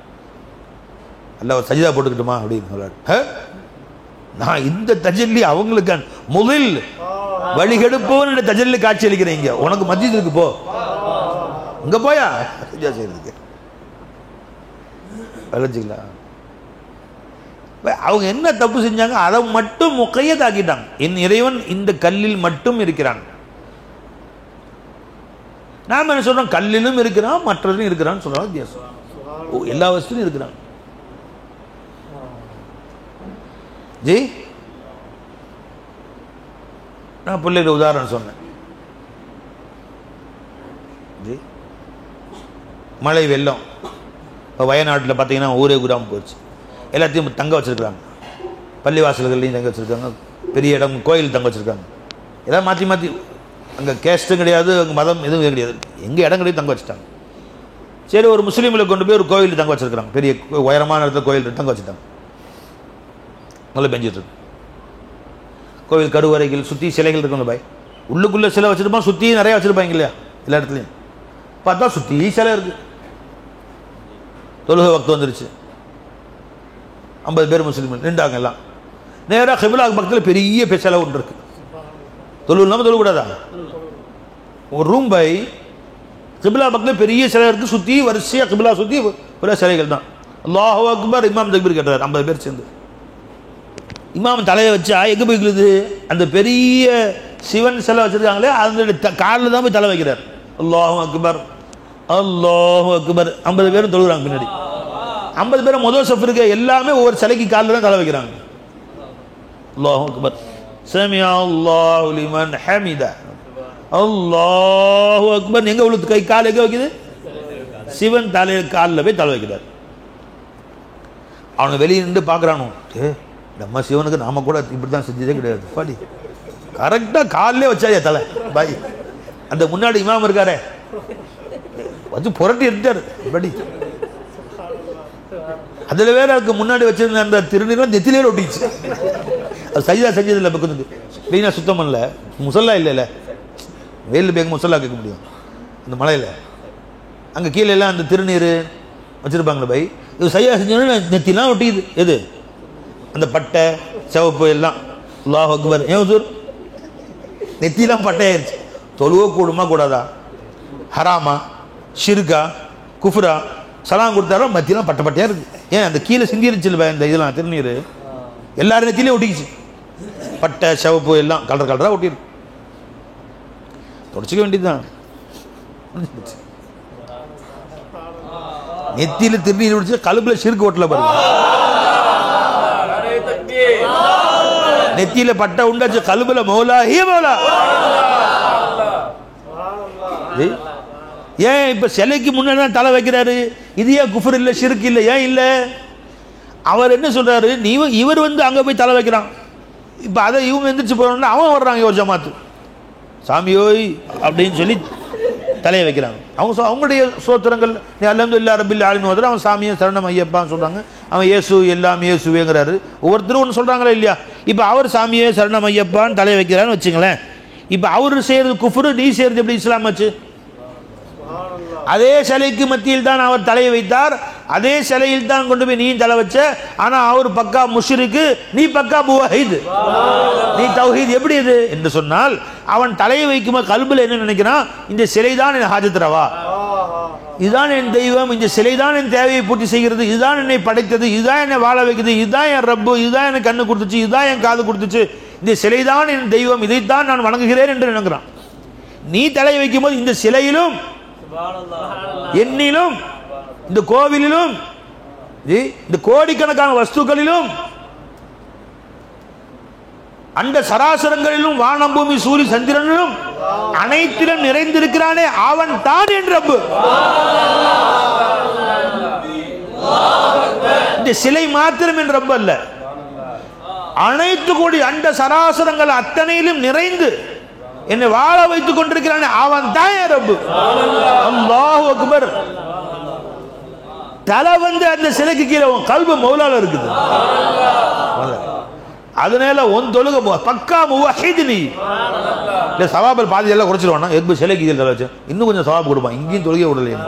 அல்ல ஒரு சஜிதா போட்டுக்கிட்டுமா அப்படின்னு மோலான். நான் இந்த தஜல்லி அவங்களுக்கு முதல் வழிகெடுப்பவன் தஜல்லி காட்சி அளிக்கிறீங்க. உனக்கு மஸ்ஜித் இருக்கு, போ இங்க போயா சஜிதா செய்யறதுக்கு வளர்ச்சிங்களா. அவங்க என்ன தப்பு செஞ்சாங்க, அதை மட்டும் முக்கையதாக்கிட்டாங்க. என் இறைவன் இந்த கல்லில் மட்டும் இருக்கிறான். நாம என்ன சொல்றோம், கல்லிலும் இருக்கிறான் மற்றதிலும் இருக்கிறான்னு சொல்றாங்க. வித்தியாசம், எல்லா வசதியும் இருக்கிறான். ஜி நான் பிள்ளைகள் உதாரணம் சொன்னேன். ஜி மழை வெள்ளம் இப்போ வயநாட்டில் பார்த்தீங்கன்னா ஊரே குராமல் போயிடுச்சு. எல்லாத்தையும் தங்க வச்சுருக்குறாங்க, பள்ளிவாசல்கள்லையும் தங்க வச்சுருக்காங்க, பெரிய இடம் கோயில் தங்க வச்சுருக்காங்க. எல்லாம் மாற்றி மாற்றி, அங்கே கேஸ்ட்டும் கிடையாது, அங்கே மதம் எதுவும் கிடையாது, எங்கே இடம் கிடையாது தங்க வச்சுட்டாங்க. சரி, ஒரு முஸ்லீம்களை கொண்டு போய் ஒரு கோயில் தங்க வச்சுருக்குறாங்க, பெரிய உயரமான இடத்துல கோயில் தங்க வச்சுட்டாங்க. நல்லா பெஞ்சிட்டு இருக்கு. கோவில் கருவறைகள் சுற்றி சிலைகள் இருக்குங்க பாய், உள்ளுக்குள்ளே சிலை வச்சுருப்பான், சுற்றி நிறையா வச்சுருப்பாங்க இல்லையா எல்லா இடத்துலையும். பார்த்தா சுற்றி சிலை இருக்குது. தொழுகை வக்து வந்துருச்சு, 50 பேர் முஸ்லீம்கள் நின்றாங்க. எல்லாம் நேராக கிபிலாக்கு பக்கத்தில் பெரிய சிலை ஒன்று இருக்குது. தொழு இல்லாமல் தொழக்கூடாதா? ஒரு ரூம் பை கிபிலா பக்கத்தில் பெரிய சிலை இருக்குது, சுற்றி வரிசையாக கிபிலா சுற்றி பல சிலைகள் தான். அல்லாஹு அக்பர், இமாம் தக்பீர் கேட்டார். 50 பேர் சேர்ந்து இமாம் தலையை வச்சா எங்கே போய்க்குது, அந்த பெரிய சிவன் சிலை வச்சுருக்காங்களே அந்த காலில் தான் போய் தலை வைக்கிறார். அல்லாஹு அக்பர் அல்லாஹு அக்பர். 50 பேரும் தொழுகிறாங்க. பின்னாடி 50 பேரும் முதல் சஃப் இருக்க எல்லாமே ஒவ்வொரு சிலைக்கு காலில் தான் தலை வைக்கிறாங்க. அல்லாஹு அக்பர், சமிஅ அல்லாஹு லிமன் ஹமிதா, அல்லாஹு அக்பர். எங்கே உள்ள கை கால் எங்கே வைக்குது? சிவன் தலையில் காலில் போய் தலை வைக்கிறார். அவனை வெளியே நின்று பார்க்குறானோ, நம்ம சிவனுக்கு நாம கூட இப்படி தான் செஞ்சதே கிடையாது. பாடி கரெக்டாக காலிலே வச்சாரியா தலை பாய். அந்த முன்னாடி இமாம் இருக்காரே வச்சு புரட்டி எடுத்தாரு படி. அதில் வேற அதுக்கு முன்னாடி வச்சிருந்த அந்த திருநீரம் நெத்திலே ஒட்டிச்சு. அது சஜிதா செஞ்சதில்லை, பக்கத்துக்கு க்ளீனாக சுத்தம் பண்ணல. முசல்லா இல்லைல்ல, வெயில் பேங்க முசல்லா கேட்க முடியும் அந்த மலையில். அங்கே கீழே எல்லாம் அந்த திருநீர் வச்சுருப்பாங்களே பை. இது சையா செஞ்சோன்னா நெத்திலாம் ஒட்டிக்குது. எது அந்த பட்டை சிவப்பு எல்லாம். அல்லாஹ் அக்பர். ஏன் ஹுசூர் நெத்திலாம் பட்டையாயிருச்சு. தொழுவோ கூடுமா கூடாதா? ஹராமா, ஷிர்கா, குஃப்ரா? சலாம் கொடுத்தாலும் மத்தியெல்லாம் பட்டை பட்டையாக இருக்குது. ஏன் அந்த கீழே சிந்திருச்சு இந்த இதெல்லாம் திருநீர் எல்லாரும் நெத்திலையும் ஒட்டிக்கிச்சு. பட்டை சிவப்பு எல்லாம் கலர் கலராக ஒட்டிருக்கு. தொடச்சிக்க வேண்டியதுதான். நெத்தியில் திருநீர் ஒடிச்சு கழுப்புல ஷிர்க் ஓட்டல பாருங்க. நெத்தியில பட்டை உண்டாச்சு, கல்புல மௌலா ஹிய மௌலா. ஏன் இப்ப சிலைக்கு முன்னாடி தலை வைக்கிறாரு? இது ஏன் குஃபர் இல்லை, ஷிர்க் இல்லை? ஏன் இல்லை? அவர் என்ன சொல்றாரு, நீ இவர் அங்க போய் தலை வைக்கிறான். இப்ப அதை இவங்க எந்திரிச்சு போறோம்னா அவன் வர்றாங்க ஒரு ஜமாத்து, சாமியோய் அப்படின்னு சொல்லி தலையை வைக்கிறாங்க. அவங்களுடைய சோத்திரங்கள் அல்ஹம்துலில்லாஹ் ரப்பில் ஆலமீன் ஓதுற, அவன் சாமியை சரணம் ஐயப்பான்னு சொல்றாங்க. அவன் இயேசு எல்லாம் இயேசுவேங்கிறாரு. ஒவ்வொருத்தரும் ஒன்று சொல்றாங்களா இல்லையா? இப்போ அவர் சாமியை சரணம் ஐயப்பான்னு தலையை வைக்கிறான்னு வச்சுங்களேன். இப்போ அவர் செய்யறது குஃப்ரு, நீ செய்யறது எப்படி இஸ்லாம் ஆச்சு? அதே சிலைக்கு மத்தியில் தான் அவர் தலையை வைத்தார், அதே சிலையில் தான் கொண்டு போய் நீ தலை வச்ச. ஆனா அவர் பக்கா முஷ்ரிக்கு, நீ பக்கா முவஹித், நீ தௌஹீத். எப்படி இது என்று சொன்னால், அவன் தலையை வைக்கும்போது கல்புல என்ன நினைக்கிறான், இந்த சிலை தான் என் ஹாஜத் ரவா, இதுதான் என் தெய்வம், இந்த சிலை தான் என் தேவையை பூர்த்தி செய்கிறது, இதுதான் என்னை படைத்தது, இதுதான் என்னை வாழ வைக்குது, இதுதான் என் ரப்பு, இதுதான் எனக்கு கண்ணு கொடுத்துச்சு, இதுதான் என் காது கொடுத்துச்சு, இந்த சிலை தான் என் தெய்வம், இதைத்தான் நான் வணங்குகிறேன் என்று நினைக்கிறான். நீ தலையை வைக்கும் போது இந்த சிலையிலும் என்னிலும் இந்த கோவிலிலும் இந்த கோடிக்கணக்கான வஸ்துக்களிலும் அண்ட சராசரங்களிலும் வானம் பூமி சூரிய சந்திரனிலும் அனைத்திலும் நிறைந்திருக்கிறானே அவன் தான் என் ரப்பு. இந்த சிலை மாத்திரம் என் ரப்பு அல்ல, அனைத்து கோடி அண்ட சராசரங்கள் அத்தனையிலும் நிறைந்து என்னை வாழ வைத்துக் கொண்டிருக்கிறானே அவன் தான் என் ரப்பு. அல்லாஹு அக்பர். தலை வந்து அந்த சிலைக்கு கீழே கல்பு மௌலால இருக்குது. அதனால உன் தொழுகை பக்கா முவஹித் நீ. இல்ல சவாபல் பாதி எல்லாம் குறைச்சிருவானா எக்பு சிலைக்கு கீழே வச்சு இன்னும் கொஞ்சம் சவாப் கொடுப்பான். இங்கேயும் தொழுகை விடலையே.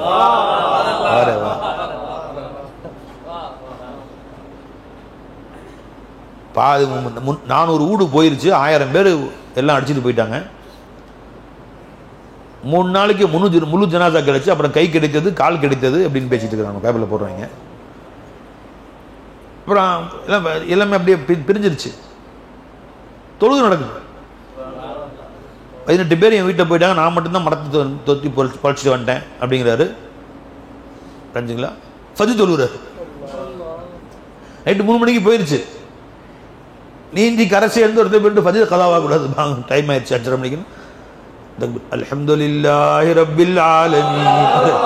பாதி 400 வீடு போயிருச்சு, 1000 பேர் எல்லாம் அடிச்சுட்டு போயிட்டாங்க. 3 நாளைக்கு முழு ஜனாதா கிடைச்சு, அப்புறம் கை கிடைத்தது கால் கிடைத்தது அப்படின்னு பேசிட்டு இருக்கிறாங்க, பேப்பரில் போடுறாங்க. அப்புறம் எல்லாமே அப்படியே பிரிஞ்சிருச்சு. தொழுது நடக்குது. 18 பேர் என் வீட்டில் போயிட்டாங்க, நான் மட்டும்தான் மரத்தை தொத்தி பழிச்சிட்டு வந்துட்டேன் அப்படிங்கிறாரு. புரிஞ்சுங்களா? ஃபஜ்ர் தொழுகிறாரு. நைட்டு 3 மணிக்கு போயிருச்சு. நீந்தி கரைசி இருந்து ஒருத்தர் போயிட்டு ஃபஜ்ர் கதாவாக கூடாது, டைம் ஆயிடுச்சு 5:30 மணிக்கு. அல்ஹம்துலில்லாஹி ரப்பில் ஆலமீன்.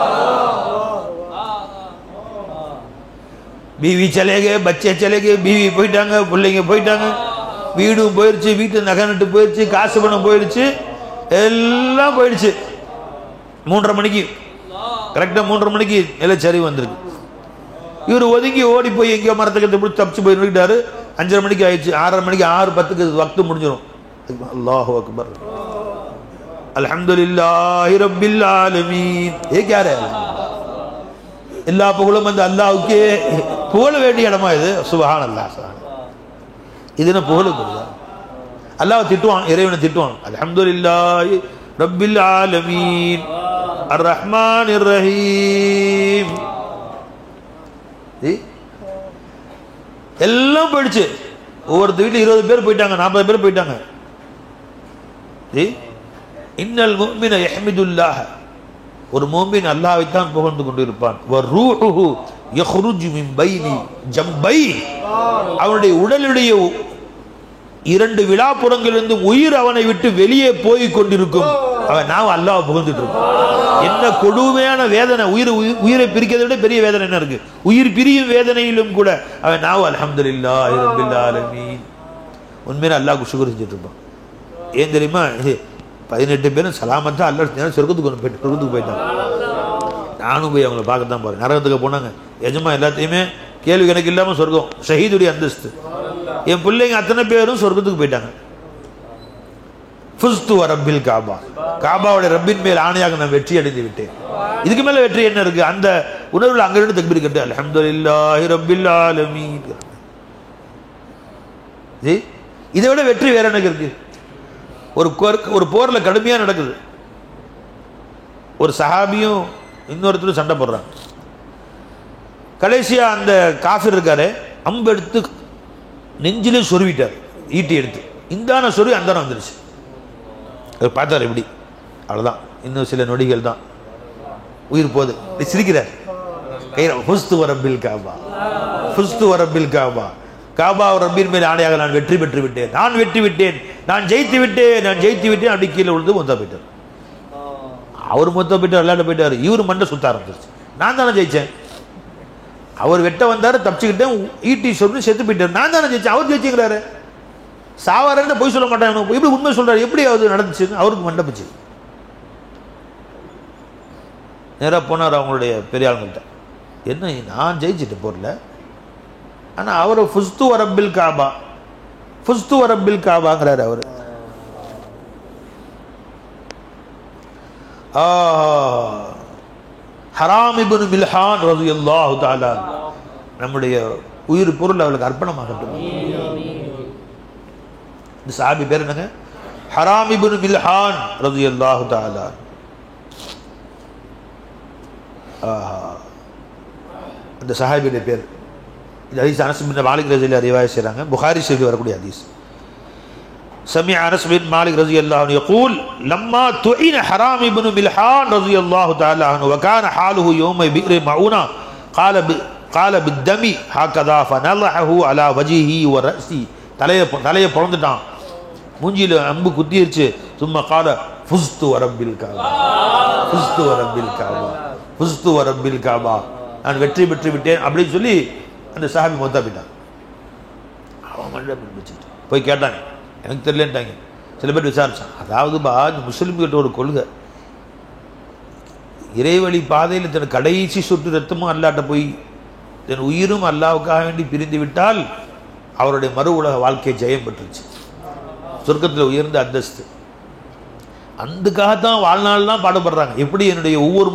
बीवी चले गए, बच्चे चले गए, बीवी போயிட்டாங்க, பிள்ளைங்க போயிட்டாங்க, வீடும் போயிடுச்சு, வீட்டு நகை நட்டு போயிடுச்சு, காசு பணம் போயிடுச்சு, எல்லாம் போயிடுச்சு. 3:30 மணிக்கு கரெக்டாக 3:30 மணிக்கு நிலச்சரிவு வந்திருக்கு. இவர் ஒதுங்கி ஓடி போய் எங்கேயோ மரத்துக்கிட்ட பிடிச்சி தப்பிச்சு போய் நின்றுட்டாரு. 5:30 மணிக்கு ஆயிடுச்சு. 6:30 மணிக்கு 6:10க்கு வக்து முடிஞ்சிடும். அல்லாஹு அக்பர். அல்ஹம்துலில்லாஹி ரப்பில் ஆலமீன். ஏ क्या है? எல்லா புகழும் வந்து அல்லாஹ்வுக்கே. புகழ வேண்டிய இடமா இது? சுப்ஹானல்லாஹ். இது என்ன புகழுக்கு? அல்லாஹ் திட்டுவான், இறைவனை திட்டுவான். அல்ஹம்துலில்லாஹி ரப்பில் ஆலமீன் அர் ரஹ்மானிர் ரஹீம். எல்லாம் போயிடுச்சு. ஒவ்வொரு வீட்டில் 20 பேர் போயிட்டாங்க, 40 பேர் போயிட்டாங்க. இன்னல் முஃமின யஹ்மிதுல்லாஹ். ஒரு முஃமின் அல்லாஹ்வை தான் புகழ்ந்து கொண்டிருப்பான். வரூஹு யக்ருஜு மின் பைனி ஜம்பை. அவனுடைய உடலுடைய 2 விழாப்புறங்களிலிருந்து உயிர் அவனை விட்டு வெளியே போய் கொண்டிருக்கும். அவன் நான் அல்லாஹ்வை புகழ்ந்துட்டு இருப்பான். என்ன கொடுமையான வேதனை! உயிரை பிரிக்கிறதை விட பெரிய வேதனை என்ன இருக்கு? உயிர் பிரியும் வேதனையிலும் கூட அவன் நான் அல்ஹம்துலில்லாஹி ரப்பில் ஆலமீன். உண்மையில அல்லாஹ்வுக்கு சுக்ர் செஞ்சுட்டு இருப்பான். ஏன் தெரியுமா? 18 பேரும் சலாமத்தா அல்லாஹ் சொர்க்கத்துக்கு போயிட்டாங்க. நானும் போய் அவங்கள பார்க்கத்தான் போறேன். நரகத்துக்கு போனாங்க. எஜமா எல்லாத்தையுமே கேள்வி கணக்கு இல்லாமல் சொர்க்கம், ஷஹீதுடைய அந்தஸ்து. என் பிள்ளைங்க அத்தனை பேரும் சொர்க்கத்துக்கு போயிட்டாங்க. ஃபுஸ்து ரப்பில் காபா. காபாவுடைய ரப்பின் மேல் ஆணையாக நான் வெற்றி அடைந்து விட்டேன். இதுக்கு மேல வெற்றி என்ன இருக்கு? அந்த உணர்வுல அங்கிருந்து தக்பீர் கட்டு அல்ஹம்துலில்லாஹி ரப்பில் ஆலமீன். இதை விட வெற்றி வேற என்ன இருக்கு? ஒரு போர்ல கடுமையா நடக்குது. ஒரு சஹாபியும் இன்னொருத்தரும் சண்டை போடுறாங்க. கடைசியா அந்த காஃபிர் இருக்காரு, அம்பு எடுத்து நெஞ்சிலே சொருவிட்டார், ஈட்டி எடுத்து. இந்தான சொருவி அந்தான வந்துருச்சு. பார்த்தார் எப்படி, அவ்வளோதான், இன்னும் சில நொடிகள் தான், உயிர் போகுது. சிரிக்கிறார். ஃபுஸ்து ரப்பில் காபா, ஃபுஸ்து ரப்பில் காபா. காபா ரப்பின் மேல் ஆணையாக நான் வெற்றி பெற்று விட்டேன், நான் வெற்றி விட்டேன், நான் ஜெயித்து விட்டேன், நான் ஜெயித்து விட்டேன். அப்படி கீழே விழுந்து மொத்தம் போயிட்டார். அவர் மொத்தம் போயிட்டார், விளையாட போயிட்டார். இவர் மண்டை சுத்த ஆரம்பிச்சிருச்சு. நான் தானே ஜெயிச்சேன். அவர் வெட்ட வந்தாரு, தப்பிச்சுக்கிட்டேன், ஈட்டி சொல்லி செத்து போயிட்டார். நான் தானே ஜெயிச்சேன், அவர் ஜெயிச்சுக்கிறாரு. சாவாரன்னு போய் சொல்ல மாட்டாங்க, எப்படி உண்மை சொல்றாரு, எப்படி அது நடந்துச்சுன்னு அவருக்கு மண்டை போச்சு. நேராக போனார் அவங்களுடைய பெரிய ஆளுங்கள்ட்ட. என்ன, நான் ஜெயிச்சுட்டு போறல, ஆனால் அவர் ஃபுஸ்து ரப்பில் காபா, ஃபுஸ்து ரப்பில் காபாங்கிறாரு அவர். ஹராம் இப்னு மில்ஹான் ரலியல்லாஹு தஆலா, நம்முடைய உயிர் பொருள் அவளுக்கு அர்ப்பணமாகட்டும். இந்த சஹாபி பேர் என்னங்க? ஹராம் இப்னு மில்ஹான் ரலியல்லாஹு தஆலா. அந்த சஹாபியுடைய பேர். இந்த ஹதீஸ் அனஸ் பின் மாலிக் ரலியல்லாஹு ரிவாயத் செய்றாங்க. புகாரி ஷரீஃபில் வரக்கூடிய ஹதீஸ். سمع أنس بن مالك رضي الله عنه يقول لما طعن حرام بن ملحان رضي الله تعالى عنه وكان حاله يوم بئر معونة கால பித்தமி ஹாக்கதா ஃபனலஹு அலா வஜிஹி வ ரஸி, தலையை பிறந்துட்டான், மூஞ்சியில் அம்பு குத்திருச்சு. சும்மா கால ஃபுஸ்து வரப்பில் காபா, ஃபுஸ்து வரப்பில் காபா, ஃபுஸ்து வரப்பில் காபா, நான் வெற்றி பெற்று விட்டேன் அப்படின்னு சொல்லி அந்த சஹாபி மொத்தா போயிட்டான். அவன் மண்ணில் பிடிச்சிட்டு போய் கேட்டாங்க, எனக்கு தெரியலன்ட்டாங்க. சில பேர் விசாரிச்சான். அதாவதுபா இந்த முஸ்லீம்கிட்ட ஒரு கொள்கை, இறைவழி பாதையில் தன் கடைசி சொட்டு ரத்தமும் அல்லாட்ட போய் தன் உயிரும் அல்லாவுக்காக வேண்டி பிரிந்து விட்டால் அவருடைய மறு உலக வாழ்க்கையை ஜெயம் பெற்றுச்சு, சொர்க்கத்தில் உயர்ந்த அந்தஸ்து. அதுக்காகத்தான் வாழ்நாள் தான் பாடுபடுறாங்க. எப்படி என்னுடைய ஒவ்வொரு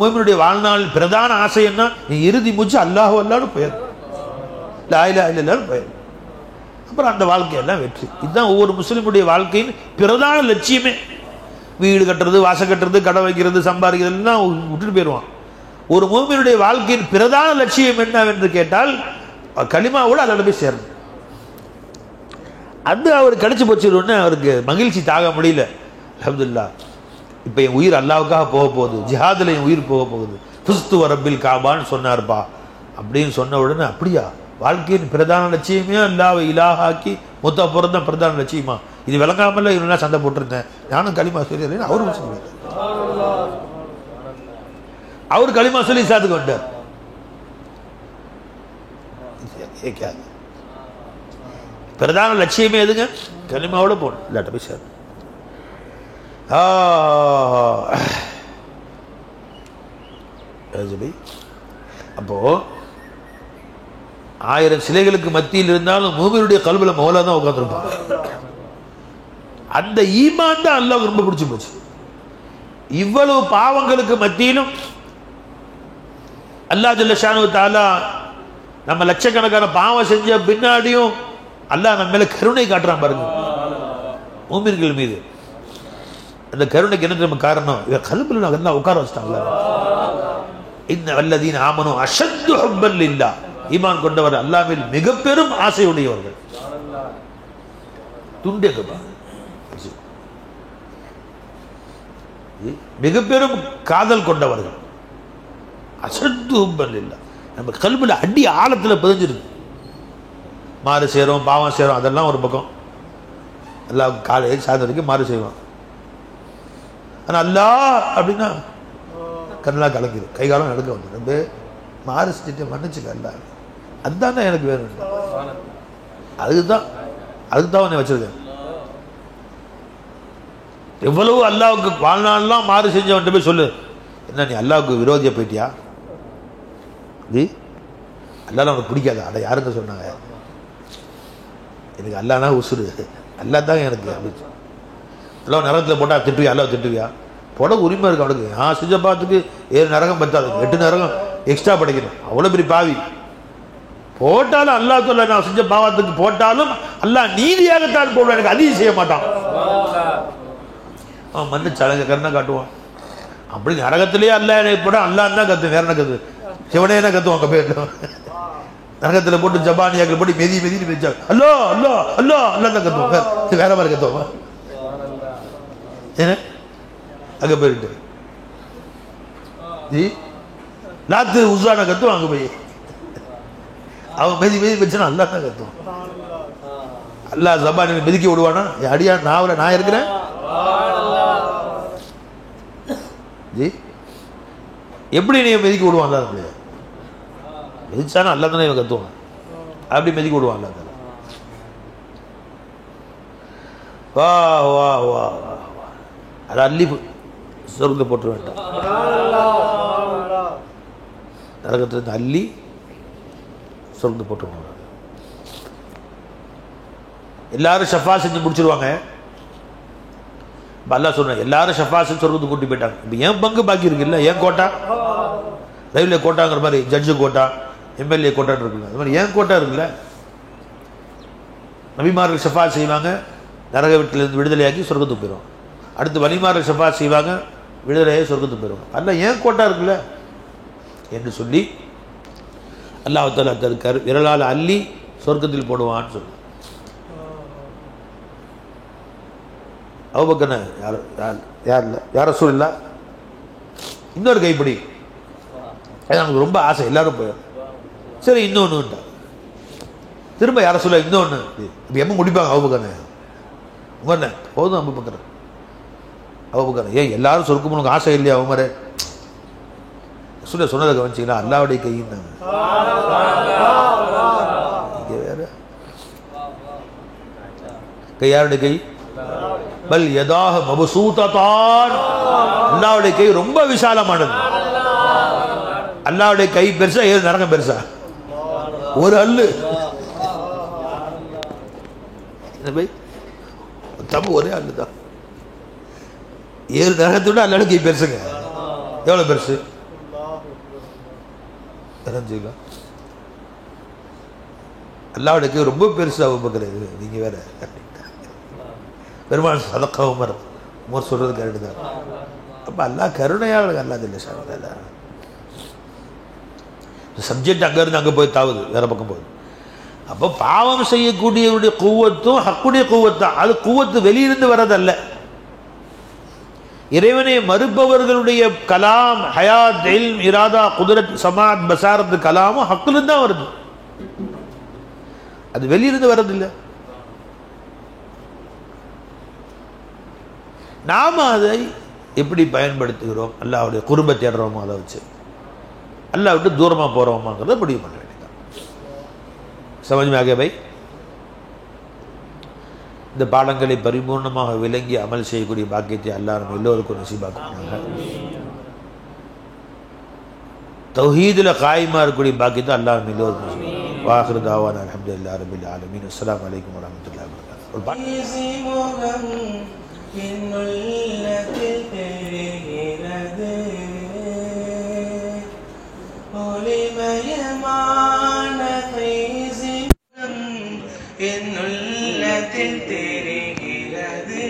மூமினுடைய வாழ்நாள் பிரதான ஆசை என்ன, என் இறுதி மூச்சு அல்லாஹ் அல்லான்னு போயிரு, லா இலாஹ இல்லல்லாஹ்னு போயிரு. அப்புறம் அந்த வாழ்க்கையெல்லாம் வெற்றி. இதுதான் ஒவ்வொரு முஸ்லீமுடைய வாழ்க்கையின் பிரதான லட்சியமே. வீடு கட்டுறது, வாசல் கட்டுறது, கடை வைக்கிறது, சம்பாதிக்கிறது எல்லாம் விட்டுட்டு போயிடுவான். ஒரு மூமினுடைய வாழ்க்கையின் பிரதான லட்சியம் என்னவென்று கேட்டால் களிமாவோட அதில் போய் சேரணும். அது அவர் கிடைச்சி போச்சுன்னு அவருக்கு மகிழ்ச்சி தாக முடியல. அல்ஹம்துலில்லாஹ், இப்போ என் உயிர் அல்லாவுக்காக போக போகுது, ஜிஹாதில் என் உயிர் போக போகுது, ஃபுஸ்து வரப்பில் காபான்னு சொன்னார்ப்பா அப்படின்னு சொன்ன உடனே, அப்படியா வாழ்க்கையின் பிரதான லட்சியமே அல்லாவை இலாஹாக்கி மொத்த பிறந்த பிரதான லட்சியமா, இது விளங்காமல இவனா சண்டை போட்டிருந்தேன், நானும் களிமா சொல்லி அவரும் சொல்லுவேன். அவர் களிமா சொல்லி சாத்துக்கு வந்தார். பிரதான லட்சியமே எதுங்க, களிமாவோட போகணும், இல்லாட்ட போய் சார். அப்போ 1000 சிலைகளுக்கு மத்தியில் இருந்தாலும் மூமினுடைய கல்வில மௌலா தான் உட்காந்துருப்பாங்க. அந்த ஈமான் தான் அல்லாஹ்வுக்கு ரொம்ப பிடிச்சி போச்சு. இவ்வளவு பாவங்களுக்கு மத்தியிலும் அல்லாஹ் ஜல்ல ஷானு தஆலா நம்ம லட்சக்கணக்கான பாவம் செஞ்ச பின்னாடியும் அல்லாஹ் நம்ம மேல கருணை காட்டுறான் பாருங்க மூமின்கள் மீது. அந்த கருணைக்கு என்ன நம்ம காரணம், இவன் கல்வில அல்லாஹ் உட்கார வச்சிட்டாங்க. இன்ன வல்லதீன ஆமனு அஷத்து ஹுப்பன் லில்லாஹ், ஈமான் கொண்டவர் அல்லாஹ் மேல் மிக பெரும் ஆசையுடையவர்கள். துண்டேங்கப்பா, மிக பெரும் காதல் கொண்டவர்கள். அஷத்து ஹுப்பன் லில்லாஹ், நம்ம கல்வில அடி ஆழத்தில் பதிஞ்சிருக்கு. மாறு சேரும், பாவம் சேரும், அதெல்லாம் ஒரு பக்கம். எல்லாம் காலையில் சாயந்தரம் வரைக்கும் மாறு செய்வான். ஆனால் அல்லாஹ் அப்படின்னா கண்ணெல்லாம் கலக்குது, கை காலம் நடக்க வந்து ரொம்ப மாறு செஞ்சுட்டு மன்னிச்சுக்க அல்ல, அதுதான் எனக்கு வேணும். அதுதான் உன்னை வச்சிருக்கேன். எவ்வளவு அல்லாவுக்கு வாழ்நாள்லாம் மாறு செஞ்சவன்ட்டு போய் சொல்லு, என்ன நீ அல்லாவுக்கு விரோதியா போயிட்டியா, இது அல்லாஹ் உனக்கு பிடிக்காதா? அட யாருங்க சொன்னாங்க, எனக்கு அல்லானா உசுறு, அல்லா தான் எனக்கு அப்படி. எல்லாம் நரகத்தில் போட்டால் திட்டுவியா, அல்லா திட்டுவியா? போட உரிமை இருக்கு அவனுக்கு. நான் செஞ்ச பாத்துக்கு 7 நரகம் பத்தாது, 8 நரகம் எக்ஸ்ட்ரா படிக்கணும். அவ்வளோ பெரிய பாவி போட்டாலும் அல்லாஹ் சொல்ல, நான் செஞ்ச பாவத்துக்கு போட்டாலும் அல்லாஹ் நீதியாகத்தான் போடுவான், எனக்கு அதிகம் செய்ய மாட்டான். அவன் மன்னிச்சாலங்க கருணை காட்டுவான். அப்படி நரகத்திலேயே அல்லா என்னை போட அல்லாஹ் தான் கத்து, வேற என்ன கத்து, சிவனே என்ன கத்துவாங்க பேர். நரகத்தில் போட்டு ஜபானியாக்கள் போட்டு மெதி மெதினு மெதிச்சா அல்லோ அல்லோ அல்லோ அல்லா தான் கத்துவாங்க, வேற மாதிரி கத்துவாங்க. ஏன்னா அங்கே போயிட்டு நாத்து உசான கத்துவான். அங்கே போய் அவன் மெதி மெதி வச்சானா அல்லா தான் கத்துவான். அல்லா ஜபானி மெதிக்க விடுவானா, அடியா நாவல நான் இருக்கிறேன் ஜி, எப்படி நீ மெதிக்க விடுவான்? அல்லா தான் மெதிச்சானா அல்லா தானே இவன் கத்துவான், அப்படி மெதிக்க விடுவான் அல்லா தானே. வா வா வா வா, அதை அள்ளி சொர்க்கத்தை போட்டு வேண்டாம், நரகத்திலிருந்து அள்ளி சொர்க்கத்தை போட்டு. எல்லாரும் ஷஃபா செஞ்சு முடிச்சிருவாங்க. இப்போ அல்லாஹ் சொல்றேன், எல்லாரும் ஷஃபா செஞ்சு சொர்க்கத்துக்கு கூட்டி போயிட்டாங்க. இப்போ என் பங்கு பாக்கி இருக்குல்ல, என் கோட்டா, ரயில்வே கோட்டாங்கிற மாதிரி ஜட்ஜு கோட்டா, எம்எல்ஏ கோட்டான்னு இருக்குல்ல, அது மாதிரி என் கோட்டா இருக்குல்ல. நபிமார்கள் ஷஃபா செய்வாங்க, நரக வீட்டிலிருந்து விடுதலையாக்கி சொர்க்கத்துக்கு போயிடும். அடுத்து வலிமார்கள் ஷஃபா செய்வாங்க, விடுதலையாகி சொர்க்கத்துக்கு போயிடும். அல்ல ஏன் கோட்டா இருக்குல்ல என்று சொல்லி அல்லாஹ் தஆலா தருக்கார், விரலால் அள்ளி சொர்க்கத்தில் போடுவான்னு சொல்லி. அபூபக்கர் யார் இல்லை, யார் ரசூலுல்லாஹ், இன்னொரு கைப்பிடி அது நமக்கு ரொம்ப ஆசை, எல்லாரும் போயிடும். சரி இன்னொன்றுட்டா திரும்ப யாரை சொல்ல இன்னொன்று இப்போ எம்ம முடிப்பாங்க அபூபக்கர் உமர்ண்ணே போதும் அபூபக்கர் ஏன் எல்லாரும் சொர்க்கம் உனக்கு ஆசை இல்லையா உமரே சொன்னதை கவனிச்சிங்களா அல்லாவுடைய கையின்னாங்க வேற கை யாருடைய கை பல் யதாக மபசூததான் அல்லாவுடைய கை ரொம்ப விசாலமானது அல்லாவுடைய கை பெருசா ஏழு நரகம் பெருசா ஒரு அல்லு தப்பு ஒரே அல்லு தான் ஏழு நரகத்தை விட அல்லாவுடைய கை பெருசுங்க எவ்வளவு பெருசு தெரிஞ்சுக்கலாம் அல்லாவுடைய கை ரொம்ப பெருசு அபூபக்கர் நீங்க வேற பெருமாள் சதக்கா உமர் சொல்றது கரெக்டு தான் அப்ப அல்லாஹ் கருணையாளர் அல்லாஹ் இல்லை சார் சப்ஜெக்ட் அங்கேருந்து அங்கே போய் தாவுது வேற பக்கம் போகுது. அப்போ பாவம் செய்யக்கூடியவருடைய கூவத்தும் ஹக்குடைய கூவத்தான். அது கூவத்து வெளியிருந்து வர்றதல்ல. இறைவனை மறுப்பவர்களுடைய கலாம் ஹயாத் இல்ம் இராதா குதிரத் சமாத் பசாரத்து கலாமும் ஹக்குலிருந்து தான் வருது, அது வெளியிருந்து வர்றதில்லை. நாம அதை எப்படி பயன்படுத்துகிறோம், அல்லாஹ்வுடைய குர்பை தேடுறோமோ அதை வச்சு अल्लाह விட்டு தூரமா போறோமாங்கிறத முடிவு பண்ண வேண்டியது. समझ में आ गया भाई? இந்த பாடங்களை பரிபூர்ணமாக விளங்கி அமல் செய்யக்கூடிய பாக்கியத்தை அல்லாஹ் நம்ம எல்லோருக்கும் நசீபாக்குவாங்க. தௌஹீதுல காயிமா இருக்கக்கூடிய பாக்கியத்தை அல்லாஹ் நம்ம எல்லோருக்கும் நசீபாக்குவாங்க. வாஹிரு தாவானா அல்ஹம்துலில்லாஹி ரப்பில் ஆலமீன். அஸ்ஸலாமு அலைக்கும் வரஹ்மத்துல்லாஹி வபரகாத்துஹு. ஒரு பாட்டு ஒளிமயமான கைசிகம் என் உள்ளத்தில் தெரிகிறது,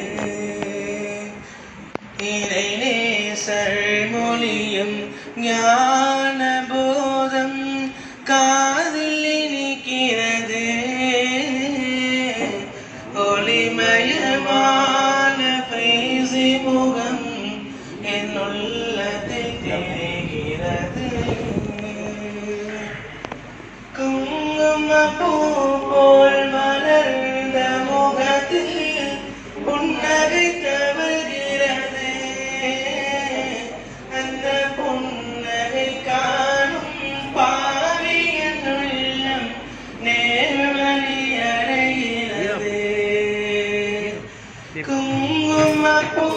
இறை நேசர் மொழியும் ஞான போதம் காதில் இனிக்கிறது. ஒளிமயமான கைசி முகம் என் உள்ளத்தில் தெரிகிறது. குங்குமப்பூ போல் மலர்ந்த முகத்தில் புன்னகை தவழ்கிறது, அந்த புன்னகை காணும் பாவியின் உள்ளம் நேர்வழி அடைகிறது. குங்குமப்பூ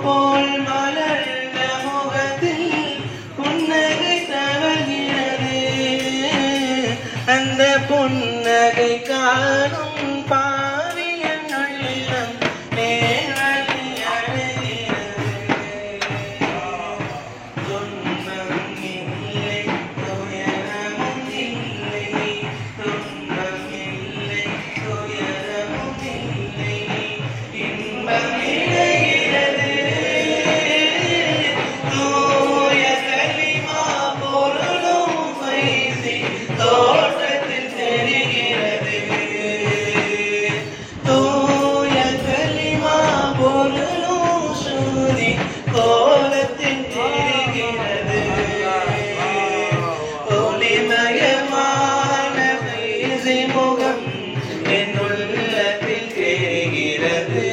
போல் மலர்ந்த முகத்தில் புன்னகை தவழ்கிறது, அந்த புன்னகை காணும் பாவியின் உள்ளம் நேர்வழி அடைகிறது. துன்பம் இல்லை துயரமும் இல்லை, துன்பம் இல்லை துயரமும் இல்லை, இன்பம் இணைகிறது. தூய கலிமா பொருளும் பைசி தோட்டத்தில் தெரிகிறது. தூய கலிமா பொருளும் சூரி கோலத்தில் தெரிகிறது. ஒளிமயமான பைசி முகம் என் உள்ளத்தில் தெரிகிறது.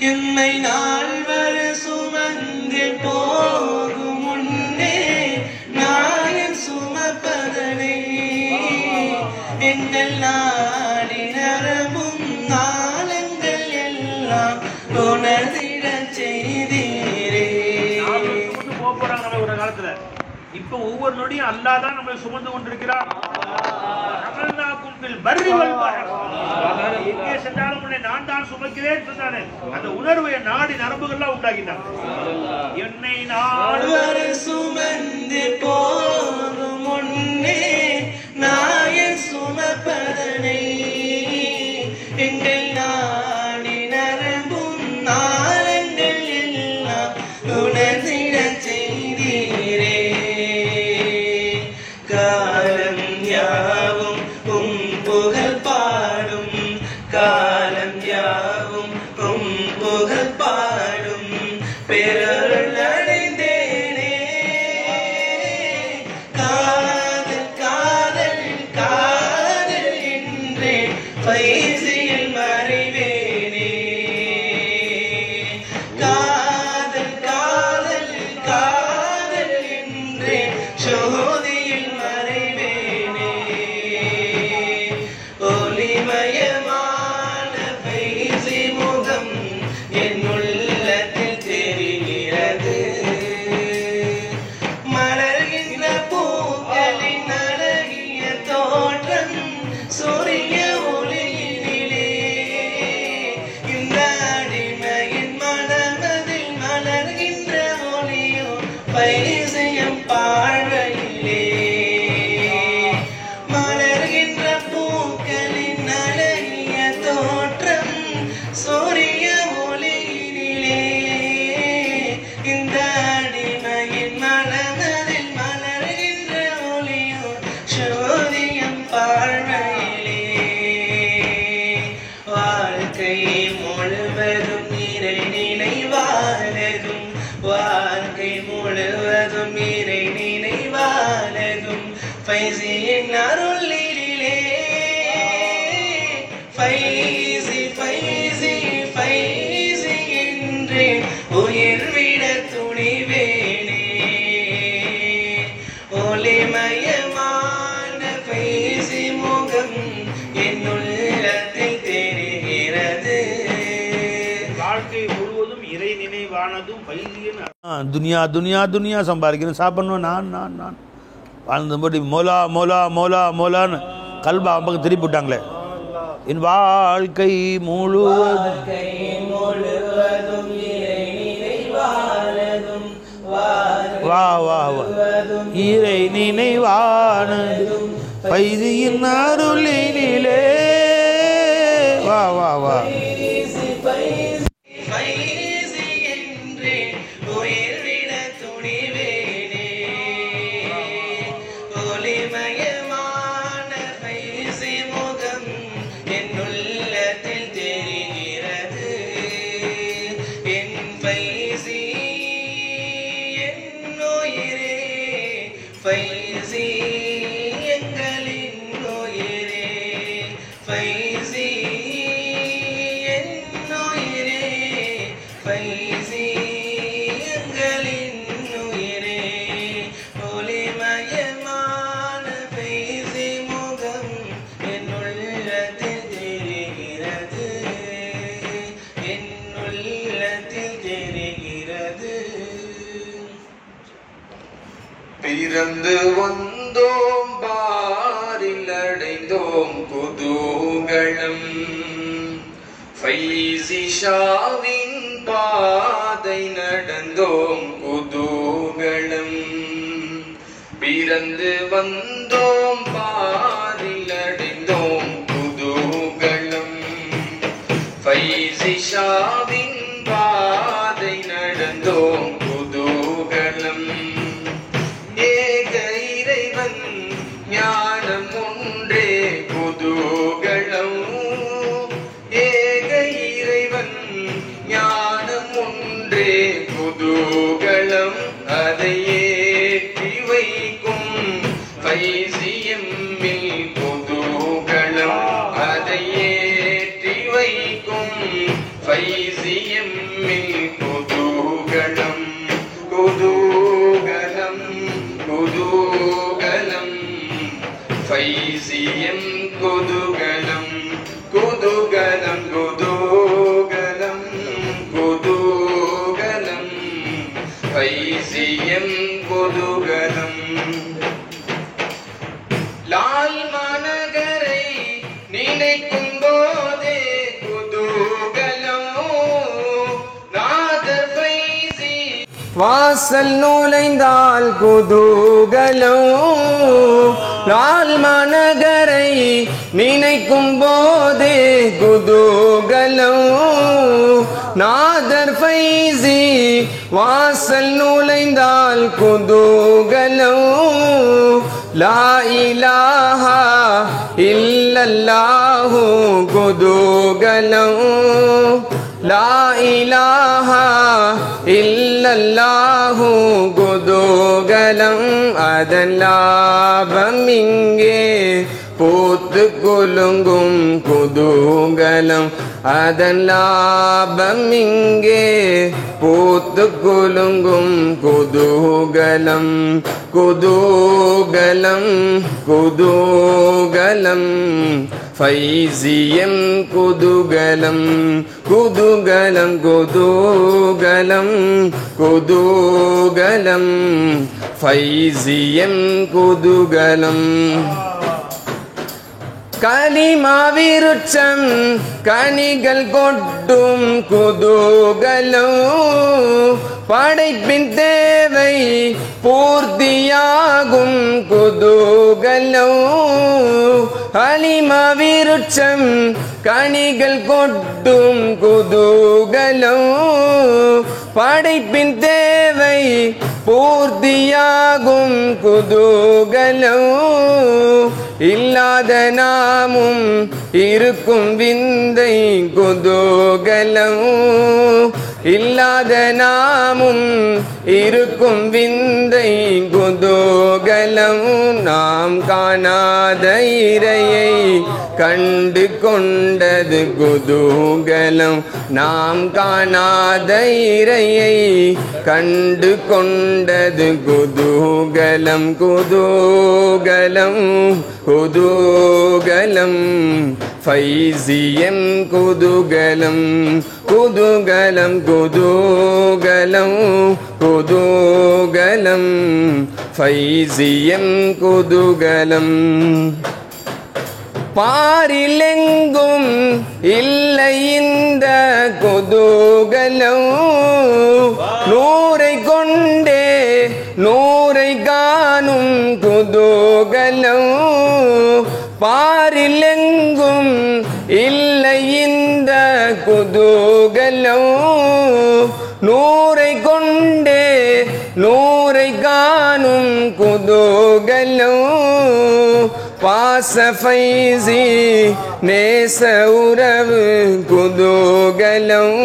என்னை நால்வர் சுமந்து போகும் முன்னே நான் சுமப்பதனை எங்கள் நாடி நரம்பும் நாளங்கள் எல்லாம் உணர்ந்திட செய்தீரே. போறாங்க நம்ம ஒரு காலத்துல. இப்ப ஒவ்வொரு நொடியும் அல்லாஹ் தான் நம்மளை சுமந்து கொண்டிருக்கிறார். எங்கே சென்றாலும் உன்னை நான் தான் சுமக்கிறேன் சொன்னானே, அந்த உணர்வை நாடி நரம்புகள்லாம் உண்டாக்கினாங்க. என்னை நாடு சுமந்து போகும் முன்னே நாயன் சுமப்பதனை எங்கள் நாடி நரம்பும் நாளங்கள் எல்லாம் உணர்ந்திட செய்தீரே. காலம் யாவும் உம் புகழ் பாடும், காலம் யாவும் உம் புகழ் பாடும், பெருள் அடைந்தேனே சூரிய ஒளியினிலே இந்த அடிமையின் மனதில் மலர்கின்ற ஒளியோ சோதியம் பார்வையிலே வாழ்க்கை முழுவதும் இறை நினைவாலகும் வாழ்க்கை முழுவதும் இறை நினைவாலகும் ஃபைசியின் அருளிலே ஃபைசி ஃபைசி ஃபைசி என்று உயிர் விட துணிவேனே ஒளிமயமான ஃபைசி முகம் என் உள்ளத்தில் தெரிகிறது. வாழ்க்கை முழுவதும் இறை நினைவானதும் பைசியின் துனியா துனியா துனியா சம்பாதிக்கணும், சாப்பிடணும், நான் நான் நான் வாழ்ந்தபடி மோலா மோலா மோலா மோலான்னு கல்பா பக்கம் திருப்பி விட்டாங்களே. என் வாழ்க்கை முழுவதும் வா வா வா இறை நினைவானதும் பைதியின் அருளினிலே வா வா வா ஃபைசி என்று உயிர் விட துணிவேனே ஒளிமயமான ஃபைசி முகம் என் உள்ளத்தில் தெரிகிறது. என் ஃபைசி என் உயிரே ஃபைசி எங்களின் உயிரே ஃபைசி என் உயிரே ஃபைசி எங்களின் உயிரே ஒளிமயமான ஃபைசி முகம் என் உள்ளத்தில் தெரிகிறது. என் உள்ளத்தில் தெரிகிறது. பிறந்து வந்தோம் பாரில் அடைந்தோம் குதூகலம் ஃபைசி ஷாவின் பாதை நடந்தோம் குதூகலம். பிறந்து வந்தோம் பாரில் அடைந்தோம் குதூகலம் ஃபைசி ஷாவின் பாதை நடந்தோம் குதூகலம். ஏக இறைவன் ஞானம் ஒன்றே குதூகலம். ஏக இறைவன் ஞானம் ஒன்றே குதூகலம். அதை ஏற்றி வைக்கும் ஃபைசியம்மில் குதூகலம். அதை ஏற்றி வைக்கும் ஃபைசியம்மில் குதூகலம். குதூகலம் குதூகலம் ஃபைசியம் குதூகலம். குதூகலம் குதூகலம் குதூகலம் ஃபைசியம் குதூகலம். லால் மாநகரை நினைக்கும் போதே குதூகலம். நாதர் ஃபைசி வாசல் நுழைந்தால் குதூகலம். லால் மாநகரை நினைக்கும் போதே குதூகலம். நாதர் ஃபைசி வாசல் நுழைந்தால் குதூகலம். லா இலாஹா இல்லல்லாஹு குதூகலம். லா இலாஹா இல்லல்லாஹு குதூகலம். அதன் லாபம் இங்கே பூத்து குலுங்கும் குதூகலம். அதன் லாபம் இங்கே பூத்து குலுங்கும் குதூகலம். குதூகலம் குதூகலம் ஃபைசியம் குதூகலம். குதூகலம் குதூகலம் குதூகலம் ஃபைசியம் குதூகலம். கலிமாவிருச்சம் கனிகள் கொட்டும் குதூகலம். படைப்பின் தேவை பூர்த்தியாகும் குதூகலம் ஹலிமா விருட்சம் கனிகள் கொட்டும் குதூகலம் படைப்பின் தேவை பூர்த்தியாகும் குதூகலம் இல்லாத நாமும் இருக்கும் விந்தை குதூகலம் இல்லாத நாமும் இருக்கும் விந்தை குதூகலம் நாம் காணாத இறையை கண்டு கொண்டது குதூகலம் நாம் காணாத இறையை கண்டு கொண்டது குதூகலம் குதூகலம் குதூகலம் ஃபைசியம் குதூகலம் குதூகலம் குதூகலம் குதூகலம் ஃபைசியம் குதூகலம் பாரிலெங்கும் இல்லை இந்த குதூகலம் நூரை கொண்டே நூரை காணும் குதூகலம் பாரிலெங்கும் இல்லை இந்த குதூகலம் நூரை கொண்டே நூரை காணும் குதூகலம் பாச ஃபைசி நேச உறவு குதூகலம்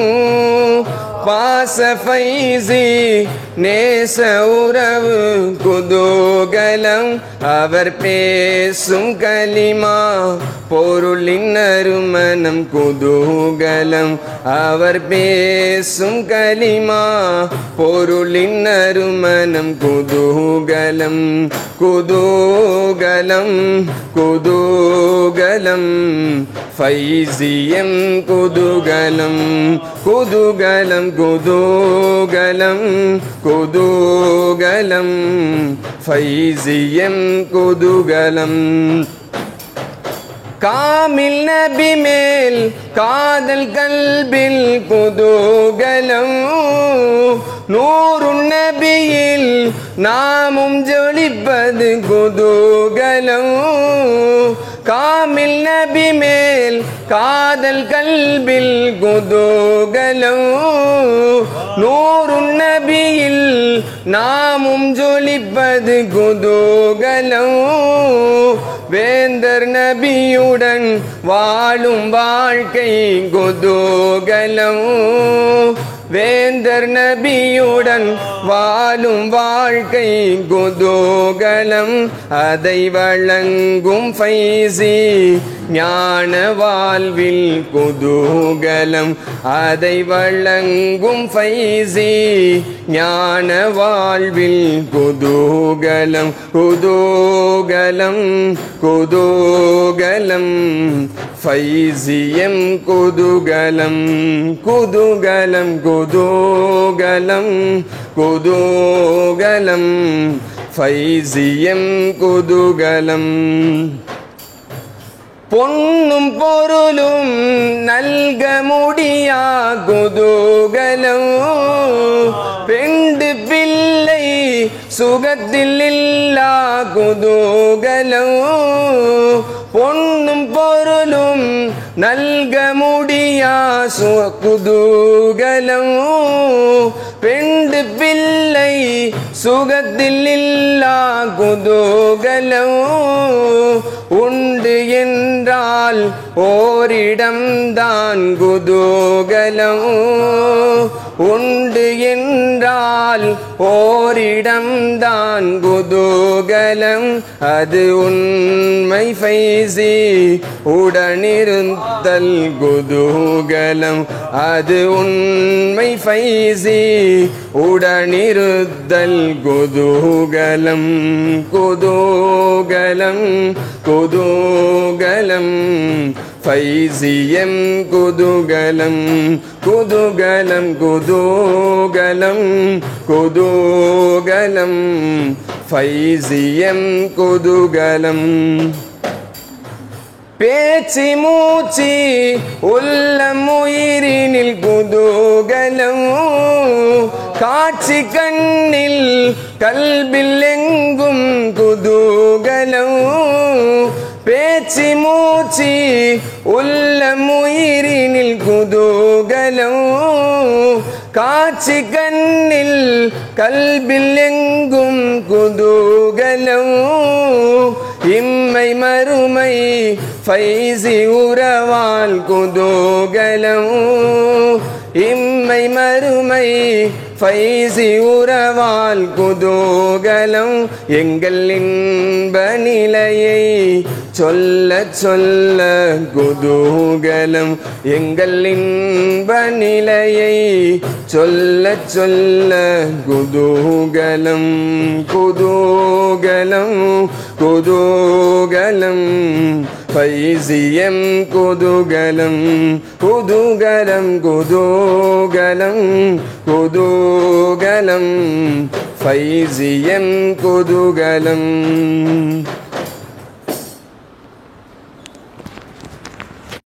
பாச ஃபைசி நேச உறவு குதூகலம் அவர் பேசும் கலிமா பொருளின் அருமனம் குதூகலம் அவர் பேசும் கலிமா பொருளின் அருமனம் குதூகலம் குதூகலம் குதூகலம் ஃபைசியம் குதூகலம் குதூகலம் குதூகலம் குதூகலம் ஃபைசியம் குதூகலம் காமில் நபி மேல் காதல் கல்பில் குதூகலம் நூறு நபியில் நாமும் ஜொலிப்பது குதூகலம் காமில் நபி மேல் காதல் கல்பில் குதூகலம் நூறு நபியில் நாமும் ஜொலிப்பது குதூகலம் வேந்தர் நபியுடன் வாழும் வாழ்க்கை குதூகலம் வேந்தர் நபியுடன் வாழும் வாழ்க்கை குதூகலம் அதை வழங்கும் ஃபைசி ஞான வாழ்வில் குதூகலம் அதை வழங்கும் ஃபைசி ஞான வாழ்வில் குதூகலம் குதூகலம் குதூகலம் ஃபைசியம் குதூகலம் குதூகலம் குதூகலம் குதூகலம் ஃபைசியம் குதூகலம் பொன்னும் பொருளும் நல்க முடியா குதூகலம் பெண்டு பிள்ளை சுகத்தில் இல்லா குதூகலம் பொன்னும் பொருளும் நல்க முடியா குதூகலம் பெண்டு பிள்ளை சுகத்தில் இல்லா குதூகலம் உண்டு என்றால் ஓரிடம்தான் குதூகலம் உண்டு என்றால் ஓரிடம்தான் குதூகலம் அது உண்மை ஃபைசி உடனிருந்தல் குதூகலம் அது உண்மை ஃபைசி உடனிருத்தல் குதூகலம் குதூகலம் குதூகலம் ஃபைசியம் குதூகலம் குதூகலம் குதூகலம் குதூகலம் ஃபைசியம் குதூகலம் பேச்சு மூச்சு உள்ளம் உயிரினில் குதூகலம் காட்சி கண்ணில் கல்பில் எங்கும் குதூகலம் பேச்சு மூச்சு உள்ளம் உயிரினில் குதூகலம் காட்சி கண்ணில் கல்பில் எங்கும் குதூகலம் இம்மை மறுமை ஃபைசி உறவால் குதூகலம் இம்மை மறுமை ஃபைசி உறவால் குதூகலம் எங்கள் இன்ப நிலையை சொல்ல சொல்ல குதூகலம் எங்கள் இன்ப நிலையை சொல்ல சொல்ல குதூகலம் குதூகலம் குதூகலம் ஃபைசியம் குதூகலம் குதூகலம் குதூகலம் குதூகலம் ஃபைசியம் குதூகலம்